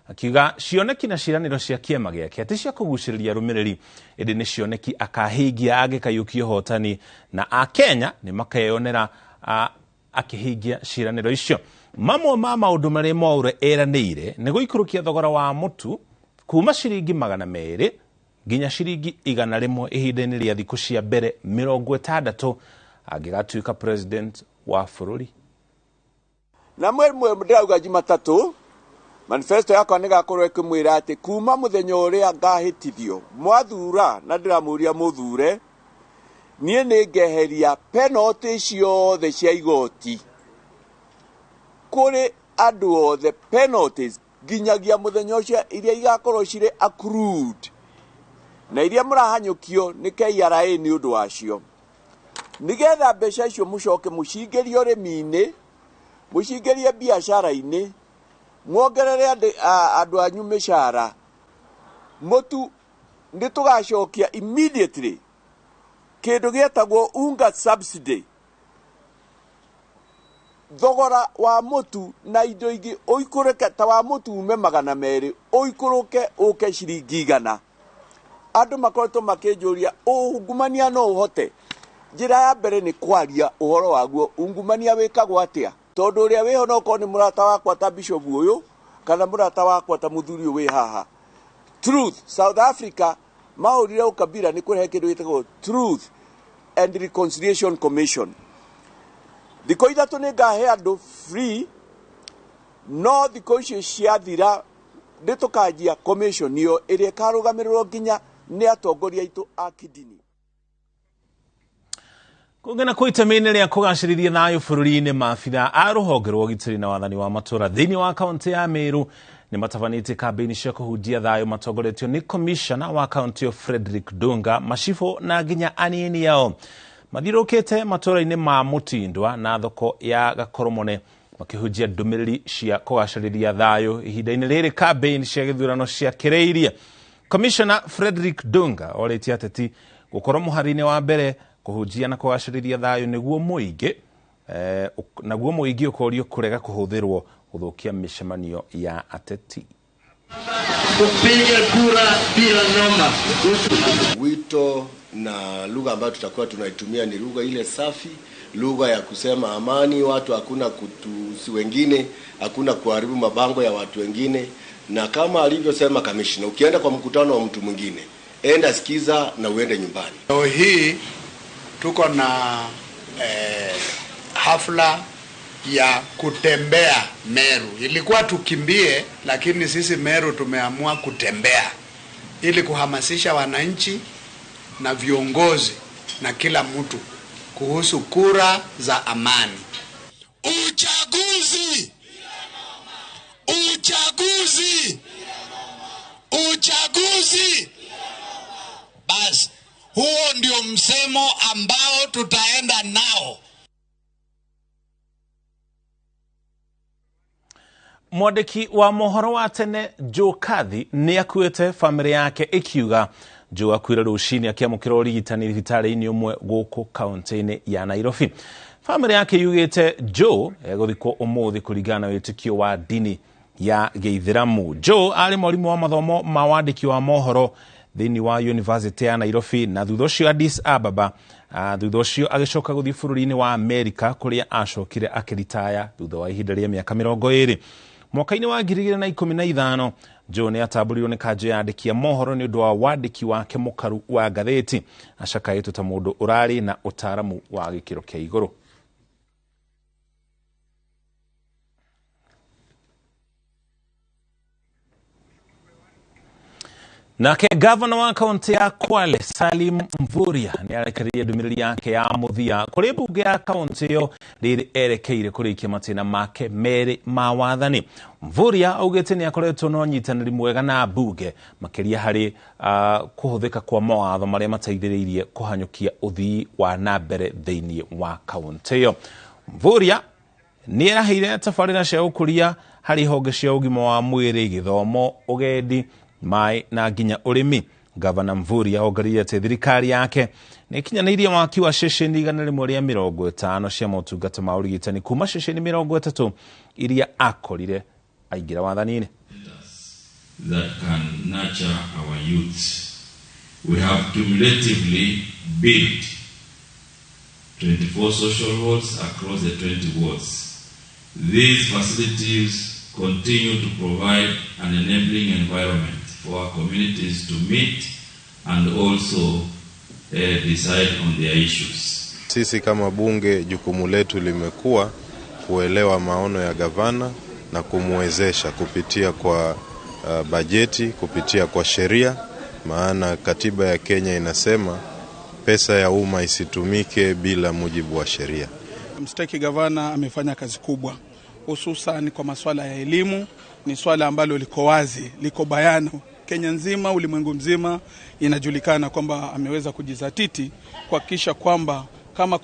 akiuga cioneki na ciĩranĩro cia kĩama gĩake atĩ cia kũgucĩrĩria rũmĩrĩri ĩndĩ nĩ cioneki akahingia angĩkaiũkia ũhotani na Akenya nĩ makeyonera akĩhingia ciĩranĩro icio. Mamwe ma maũndũ marĩa Mwaũre eranĩire nĩ gũikũrũkia thogora wa mũtu kuma ciringi 200 nginya ciringi 100 ihinda-inĩ rĩa thikũ cia mbere 60 angĩgatuĩka president wa bũrũri. Na mwe ndĩrauga Jumatatu manifesto yakwa nĩ gakorwo ĩkĩmwĩra atĩ kuma mũthenya ũrĩa ngahĩtithio mwathura na ndĩramũria mũthure niĩ nĩ ngeheria penalty ciothe cia igoti kũrĩ andũ othe, penalties nginyagia mũthenya ũcio iria igakorwo cirĩ accrued na iria mũrahanyũkio nĩ KRA nĩ ũndũ wacio, nigetha mbeca icio mũcoke mũcingĩrie ũrĩmi-inĩ, mũcingĩrie biacara-inĩ, mwongerere andũ anyu mĩcara. Mũtu nĩ tũgacokia immediately kĩndũ gĩetagwo unga subsidy. Thogora wa mũtu na indo ingĩ ũikũrũke ta wa mũtu ume 200 ũikũrũke ũke ciringi 100. Andũ makoretwo makĩnjũria ungumania no ũhote. Njĩra ya mbere nĩ kwaria ũhoro waguo ungumania wĩkagwo atĩa, tondũ ũrĩa wĩho no korwo nĩ mũrata wakwa ta bishop ũyũ kana mũrata wakwa ta mũthuri ũyũ wĩ haha. Truth, South Africa mahũrire ũkabira nĩ kũrehe kĩndũ gĩtagwo Truth and Reconciliation Commission. Thikũ 3 nĩ ngahe andũ free, no thikũ icio ciathira nĩ tũkanjia commission ĩyo ĩrĩa ĩkarũgamĩrĩrwo nginya nĩ atongoria aitũ a kidini. Kũngena kwa itemi-inĩ rĩa kũgacĩrithia thayũ bũrũri-inĩ, maabitha a rũhonge rwa ũgitĩri na wathani wa matũũra thĩinĩ wa kaunti ya Meru nĩ matabanĩtie kambĩini cia kũhunjia thayũ matongoretio nĩ commissioner wa kaunti ya Frederick Dunga, macibũ na nginya anini yao. Mathiũrũrũkĩte matũũra-inĩ ma Mũtindwa na thoko ya Gakoromone makĩhunjia ndũmĩrĩri cia kũgacĩrithia thayũ ihinda-inĩ rĩrĩ kambĩini cia gĩthurano ciakĩrĩirie. Commissioner Frederick Dunga orĩtie ateti gũkorwo mũhari-inĩ wa mbere kũhunjia na kũgacĩrithia thayũ nĩguo mũingĩ ũkorio kũrega kũhũthĩrwo gũthũkia mĩcemanio ya ateti. Kupiga kura bila noma. Wito na lugha ambayo tutakuwa tunaitumia ni lugha ile safi, lugha ya kusema amani, watu hakuna kutusi wengine, hakuna kuharibu mabango ya watu wengine, na kama alivyosema commissioner, ukienda kwa mkutano wa mtu mwingine, enda sikiza na uende nyumbani. Leo hii tuko na hafla ya kutembea Meru. Ilikuwa tukimbie, lakini sisi Meru tumeamua kutembea ili kuhamasisha wananchi na viongozi na kila mtu kuhusu kura za amani. Uchaguzi! Uchaguzi! Uchaguzi! Basi huo ndio msemo ambao tutaenda nao. Mwandĩki wa mohoro wa tene Joe Kathi nĩ akuĩte, famĩlĩ yake ĩkiuga Joe akuire rũcinĩ akĩamũkĩra ũrigitani thibitarĩ-inĩ ũmwe gũkũ kaunti-inĩ ya Nairobi. Famĩlĩ yake yugĩte Joe egũthikwo ũmũthĩ kũringana na wĩtĩkio wa dini ya Gĩithĩramu. Joe arĩ mwarimũ wa mathomo ma wandĩki wa mohoro thĩinĩ wa University ya Nairobi na thutha ũcio Addis Ababa, thutha ũcio agĩcoka gũthiĩ bũrũri-inĩ wa Amerika kũrĩa acokire akĩritaya thutha wa ihinda rĩa mĩaka 20. Mwaka-inĩ wa 2015 Joe nĩ atambũrirwo nĩ kanjũ ya andĩki a mohoro nĩ ũndũ wa wandĩki wake mũkaru wa ngathĩti, acakaĩtwo ta mũndũ ũrarĩ na ũtaaramu wa gĩkĩro kĩa igũrũ. Nake gavana wa kaunti ya Kwale Salim Mvurya ni arekereirie ndumiriri yake ya muthia kuri bunge ya kaunti yo riri erekeire kurikia matina make meri ma wathani. Mvurya augite ni akoretwo no nyitaniri mwega na bunge makiria hari kuhuthika kwa mawatho maria mateithiriirie kuhanyukia uthii wa nambere thiini wa kaunti yo. Mvurya ni eraheire tabarĩra cia ũkũria hari honge cia ũgima wa mwĩrĩ, gĩthomo, ũgendi, mai na nginya ũrĩmi. Gavana Mvurya ongereire atĩ thirikari yake nĩ ikinyanĩirie waki wa ceceni 150 cia motungata ma ũrigitani kuma ceceni 30 iria akorire aingira wathani-inĩ. That can nurture our youth. We have cumulatively built 24 social wards across the 20 wards. These facilities continue to provide an enabling environment for our communities to meet and also decide on their issues. Sisi kama bunge jukumu letu limekuwa kuelewa maono ya gavana na kumwezesha kupitia kwa bajeti, kupitia kwa sheria, maana katiba ya Kenya inasema pesa ya umma isitumike bila mujibu wa sheria. Mstahiki gavana amefanya kazi kubwa, hususan kwa masuala ya elimu. Ni swala ambalo liko wazi, liko bayana. Kenya nzima, ulimwengu mzima inajulikana kwamba ameweza kujizatiti kuhakikisha kwamba kama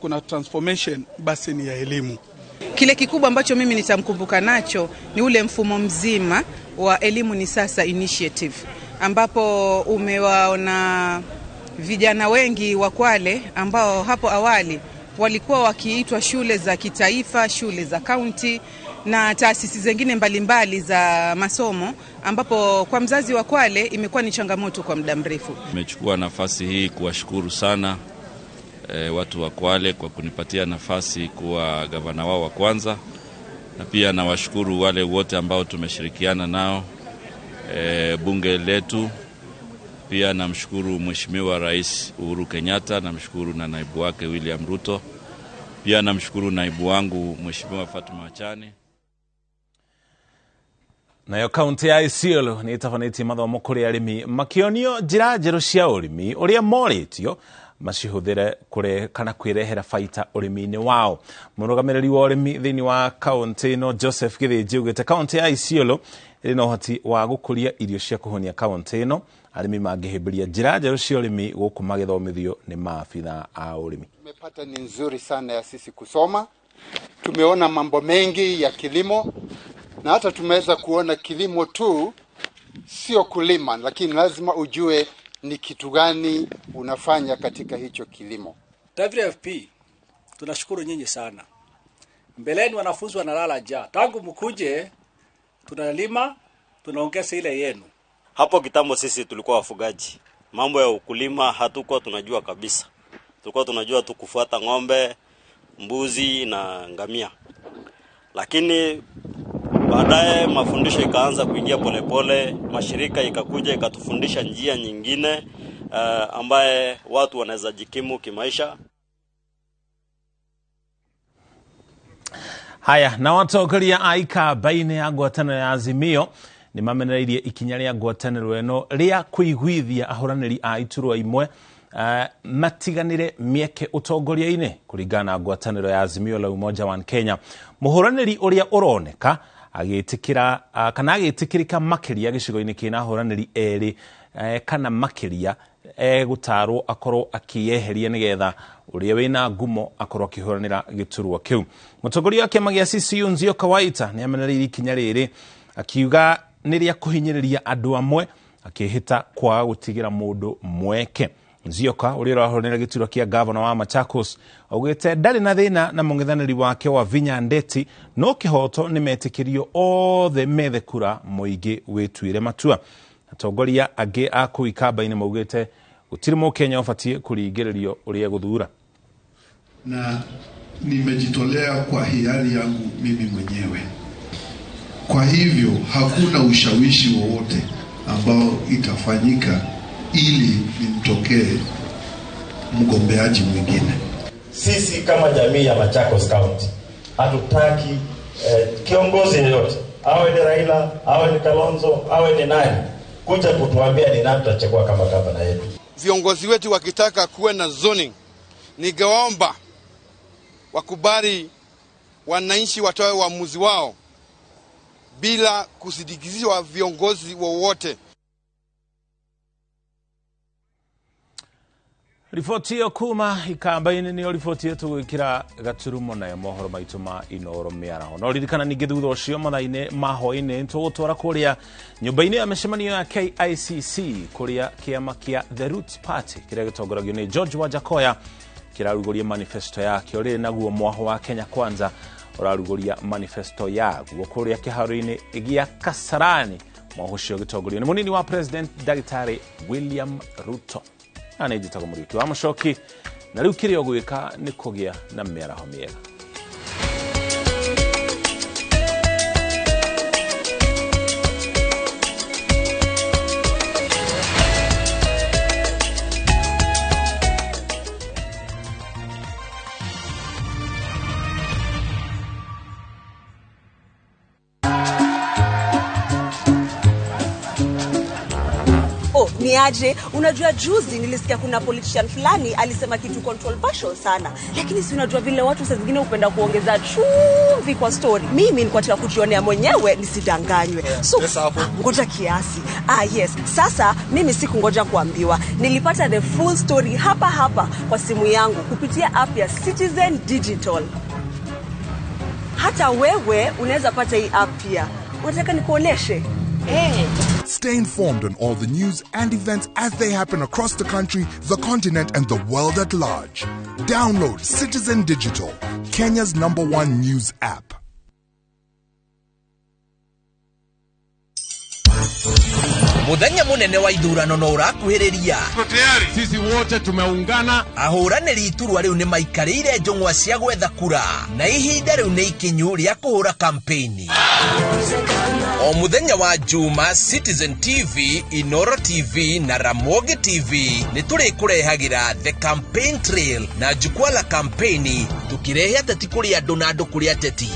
kuna transformation basi ni ya elimu. Kile kikubwa ambacho mimi nitamkumbuka nacho ni ule mfumo mzima wa elimu ni sasa initiative, ambapo umewaona vijana wengi wa Kwale ambao hapo awali walikuwa wakiitwa shule za kitaifa, shule za kaunti na taasisi zingine mbalimbali za masomo, ambapo kwa mzazi wa Kwale imekuwa ni changamoto kwa muda mrefu. Nimechukua nafasi hii kuwashukuru sana watu wa Kwale kwa kunipatia nafasi kuwa gavana wao wa kwanza, na pia nawashukuru wale wote ambao tumeshirikiana nao bunge letu. Pia namshukuru Mheshimiwa Rais Uhuru Kenyatta, namshukuru na naibu wake William Ruto. Pia namshukuru naibu wangu Mheshimiwa Fatuma Achani. Nayo kaunti ya Isiolo ni itafanĩtie mathomo kũrĩ arĩmi makĩonio njĩra njerũ cia ũrĩmi ũrĩa morĩtio macihũthĩre kũre kana kwĩrehera baita ũrĩmi-inĩ wao. Mũrũgamĩrĩri wa ũrĩmi thĩinĩ wa kaunti ĩno Joseph Gĩthĩnji augĩte kaunti ya Isiolo ĩrĩ na ũhoti wa gũkũria irio cia kũhonia kaunti ĩno. Arĩmi mangĩhĩmbĩria njĩra njerũ cia ũrĩmi gũkũ magĩthomithio nĩ maafitha a ũrĩmi. Tumepata ni nzuri sana ya sisi kusoma. Tumeona mambo mengi ya kilimo na hata tumeweza kuona kilimo tu sio kulima, lakini lazima ujue ni kitu gani unafanya katika hicho kilimo. WFP tunashukuru nyinyi sana. Mbeleni wanafunzi wanalala njaa. Tangu mkuje tunalima, tunaongeza ile yenu. Hapo kitambo sisi tulikuwa wafugaji. Mambo ya ukulima hatukuwa tunajua kabisa. Tulikuwa tunajua tu kufuata ng'ombe, mbuzi na ngamia. Lakini baadaye mafundisho ikaanza kuingia polepole, mashirika ikakuja ikatufundisha njia nyingine ambaye watu wanaweza jikimu kimaisha. Haya, na watongoria aika baina ya ngwatanĩro ya Azimio ni mamenereirie ikinya rĩa ngwatanĩro ĩno rĩa kũiguithia ahũranĩri a iturwa imwe matiganire mieke ũtongoria-inĩ kũringana na ngwatanĩro ya Azimio la Umoja wa Kenya. Mũhũranĩri ũrĩa ũroneka agĩtĩkĩra kana agĩtĩkĩrĩka makĩria gĩcigo-inĩ kĩna ahũranĩri erĩ kana makĩria gũtarwo akorwo akĩyeheria nĩgetha ũrĩa wĩna ngumo akorwo akĩhũranĩra gĩturwa kĩu. Mũtongoria wa kĩama gĩa CCU Nzioka Waita nĩ amenereirie ikinya rĩrĩ akiuga nĩ rĩa kũhinyĩrĩria andũ amwe akĩhĩta kwaga gũtigĩra mũndũ mweke. Nzioka ũrĩa ũrahũranĩra gĩturwa kĩa gavana wa Machakos augĩte ndarĩ na thĩna na mũng'ethanĩri wake wa Vinya Ndeti, no kĩhoto nĩ metĩkĩrio othe methe kura mũingĩ wĩtuĩre matua. Atongoria angĩ a kũu ikamba-inĩ maugĩte gũtirĩ Mũkenya ũbatiĩ kũringĩrĩrio ũrĩa gũthura. Na nimejitolea kwa hiari yangu mimi mwenyewe. Kwa hivyo hakuna ushawishi wowote ambao itafanyika ili nimtokee mgombeaji mwingine. Sisi kama jamii ya Machakos County hatutaki kiongozi yeyote, awe ni Raila, awe ni Kalonzo, awe ni nani, kuja kutuambia ni nani tutachagua kama gavana yetu. Viongozi wetu wakitaka kuwe na zoning, ningewaomba wakubali wananchi watoe uamuzi wao bila kusidikizwa viongozi wowote. Ripoti hiyo kuma ikambaini ni ripoti yetu gwikira gaturumo na mohoro maituma inoro miaraho no ririkana ningi thutha ucio mathaine mahoine ntugutwara kuria nyumba-ini ya mĩcemanio ya KICC kuria kiama kia The Roots Party kiria gitongoragio ni George Wajakoya kirarugoria manifesto yake uri naguo mwaho wa Kenya Kwanza urarugoria manifesto yaguo kuria kiharo-ini gia Kasarani mwaho ucio gitongorio ni munini wa President Daktari William Ruto anejitaga muriki wa Mushoki na riu kirio gwika ni kugia na miaraho miega. Niaje, unajua juzi nilisikia kuna politician fulani alisema kitu controversial sana, lakini si unajua vile watu saa zingine upenda kuongeza chumvi kwa story. Mimi nilikuwa nataka kujionea mwenyewe nisidanganywe. So ngoja kiasi. Yes, sasa mimi sikungoja kuambiwa. Nilipata the full story hapa kwa simu yangu kupitia app ya Citizen Digital. Hata wewe unaweza pata hii app pia. Unataka nikuoneshe? Stay informed on all the news and events as they happen across the country, the continent, and the world at large. Download Citizen Digital, Kenya's #1 news app. Muthenya munene wa ithurano no urakuhiriria. Tayari sisi wote tumeungana. Ahuraniri iturwa riu ni maikarire njongwa cia gwetha kura na ihinda riu ni ikinyu ria kuhura kampeni. O muthenya wa Juma, Citizen TV, Inoro TV na Ramogi TV ni turi kurehagira The Campaign Trail na jukwaa la kampeni tukirehe ateti kuri andu na andu kuri ateti.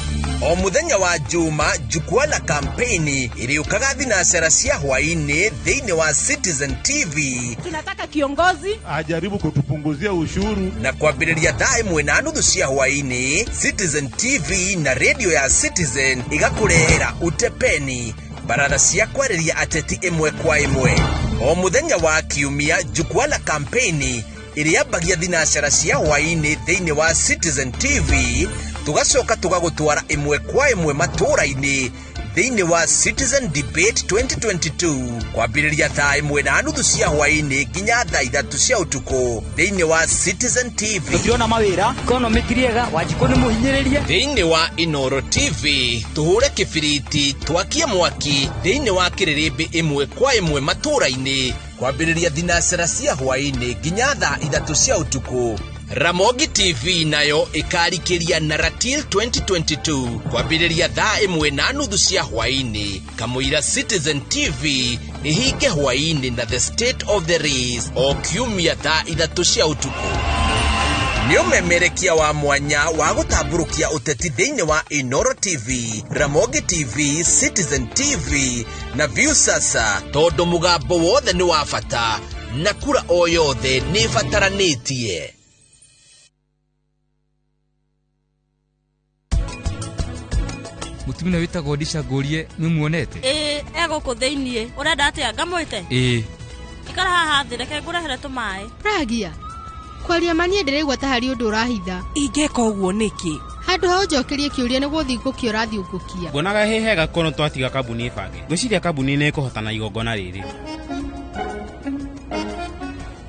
O muthenya wa Juma, jukwaa la kampeni iriukaga thinacera cia hwaini thiini wa Citizen TV. Tunataka kiongozi ajaribu kutupunguzia ushuru na kwambiriria thaa 1:30 cia hwaini. Citizen TV na radio ya Citizen igakurehera utepeni barada cia kwariria ateti imwe kwa imwe. O muthenya wa Kiumia, jukwaa la kampeni iriambagia thinacera cia hwaini thiini wa Citizen TV. Tugacoka tugagutwara imwe kwa imwe matura-ini thiini wa Citizen Debate 2022 kwambiriria thaa 1:30 cia hwaini nginya thaa 3 cia utuku thiini wa Citizen TV. Tukiona mawira economy kiriega wajiko ni muhinyiririe thiini wa Inoro TV. Tuhure kibiriti twakie mwaki thiini wa kiririmbi imwe kwa imwe matura-ini kwambiriria thinacera cia hwaini nginya thaa 3 cia utuku. Ramogi TV nayo ikarikiria Naratil 2022 kwambiriria thaa 1:30 cia hwaini. Kamuira Citizen TV ihinge hwaini na The State of the Race o Kiumia thaa 3 cia utuku. Ni umemerekia wa mwanya wa gutamburukia uteti thiini wa Inoro TV, Ramogi TV, Citizen TV na View Sasa, tondu mugambo wothe ni wa bata na kura o yothe ni bataranitie. Mutumina wita godisha gorie numuonete ego ko theinie urenda atia ngamwite ikara haha thire ke ngurehere tumae ragia kwaria manie ndiregwa ta hari undu urahitha ingeka uguo niki handu ha unjokerie kiuria ni guthingukio urathiungukia bonaga hehega kono twatiga kabuni ibange gwiciria kabuni ni kuhotana igongona riri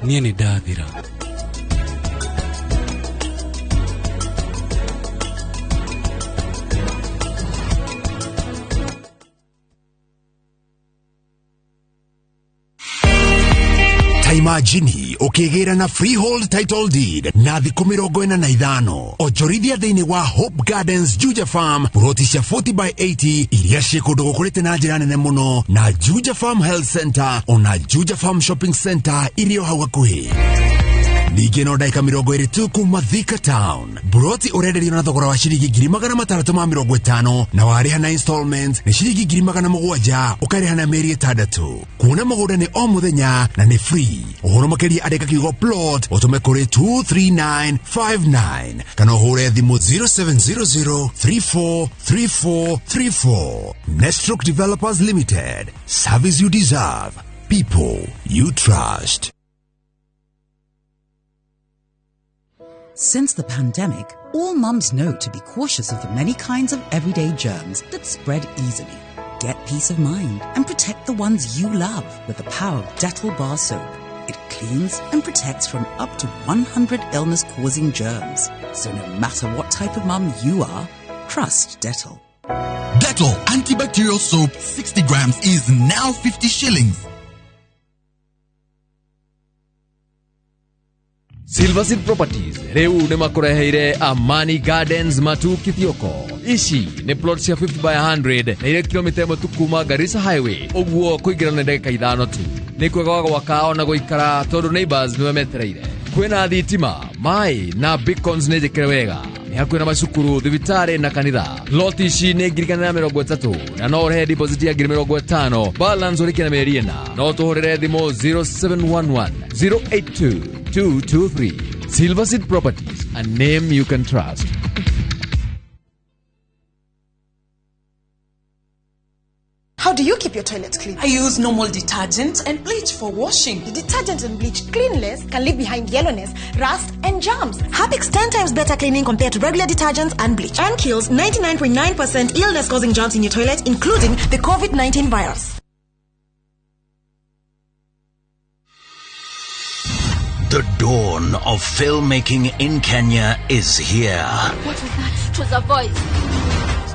nie ni ndathira Imagine ukigera na freehold title deed na thikũ 45 onjorithia thĩinĩ wa Hope Gardens Juja Farm ploti cia 40/80 iria ciĩ kũndũ gũkũrĩte na njĩra nene mũno na Juja Farm Health Center ona Juja Farm Shopping Center iria hau hakuhĩ. Ningĩ no ndagĩka 20 kuma Thika Town. Buroti ũrenderio na thogora wa ciringi 650 na warĩha na installments nĩ ciringi 700 ũkarĩha na mĩeri 6. Kuona mũgũnda nĩ o mũthenya na nĩ free. Ũhoro makĩria andĩka kiugo plot ũtũme kũrĩ 23959 kana ũhũre thimũ 0700343434. Nestroke Developers Limited. Service you deserve. People you trust. Since the pandemic, all mums know to be cautious of the many kinds of everyday germs that spread easily. Get peace of mind and protect the ones you love with the power of Dettol bar soap. It cleans and protects from up to 100 illness-causing germs. So no matter what type of mum you are, trust Dettol. Dettol antibacterial soap 60 grams is now 50 shillings. Silverseed Properties reu ne makureheire Amani Gardens Matu Kithioko. Ici ne plots ya 50 by 100 na ile kilomita motu kuma Garissa Highway. Oguo kuigira na ndeka 5 tu. Ni kwega wakao na goikara tondu neighbors niwe metereire. Kwina thitima, mai na beacons ne jekere wega. Ni hakuina macukuru, thibitari na kanitha. Lot ici ne girikana 30 na no rehe deposit ya 50. Balance urike na meri na. No tuhorere thimo 0711 082 223. Silverseed Properties, a name you can trust. How do you keep your toilets clean? I use normal detergent and bleach for washing. The detergent and bleach cleanless can leave behind yellowness, rust, and germs. Harpic's 10 times better cleaning compared to regular detergents and bleach, and kills 99.9% illness-causing germs in your toilet, including the COVID-19 virus. The dawn of filmmaking in Kenya is here. What was that? It was a voice.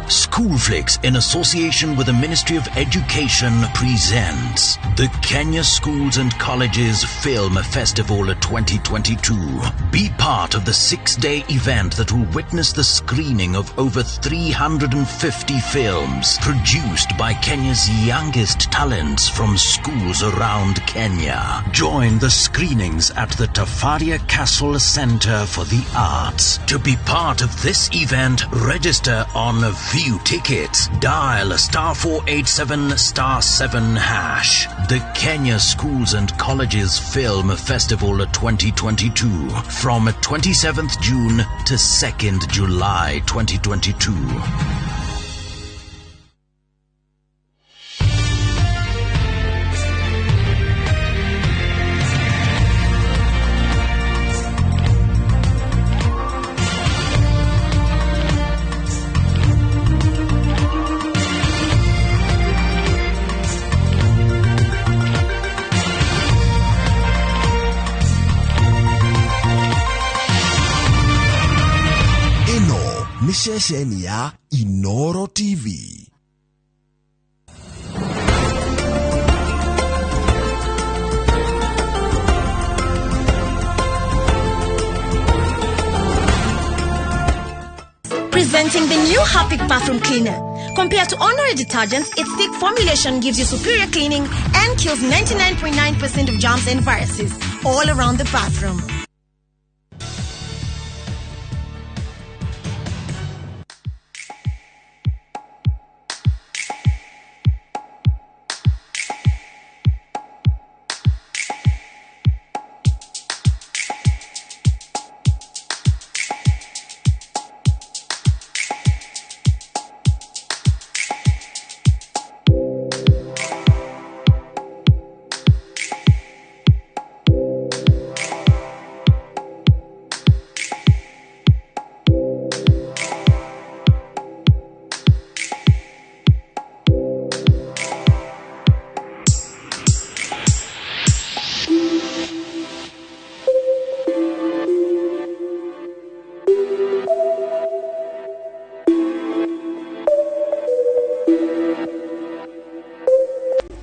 School Flicks, in association with the Ministry of Education, presents the Kenya Schools and Colleges Film Festival 2022. Be part of the 6-day event that will witness the screening of over 350 films produced by Kenya's youngest talents from schools around Kenya. Join the screenings at the Tafaria Castle Center for the Arts. To be part of this event, register on View Tickets. Dial *487*7#. The Kenya Schools and Colleges Film Festival 2022 from 27th June to 2nd July 2022. ni ceceni ya Inoro TV. Presenting the new Harpic bathroom cleaner. Compared to ordinary detergents, its thick formulation gives you superior cleaning and kills 99.9% of germs and viruses all around the bathroom.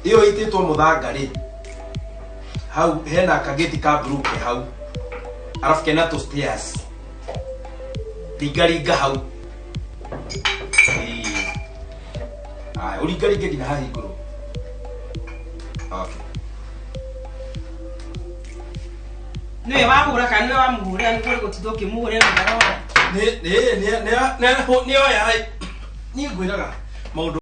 Iyo ititwo muthangari hau hena kageti ka bruke hau arafu kena to stairs ligariga hau uligariga gina hahi iguru. Okay. Niwe wahura kana niwe wamuhura ni kuri gutithoke muhure na ndarora. Ni oya. Ni ngwiraga. Maundu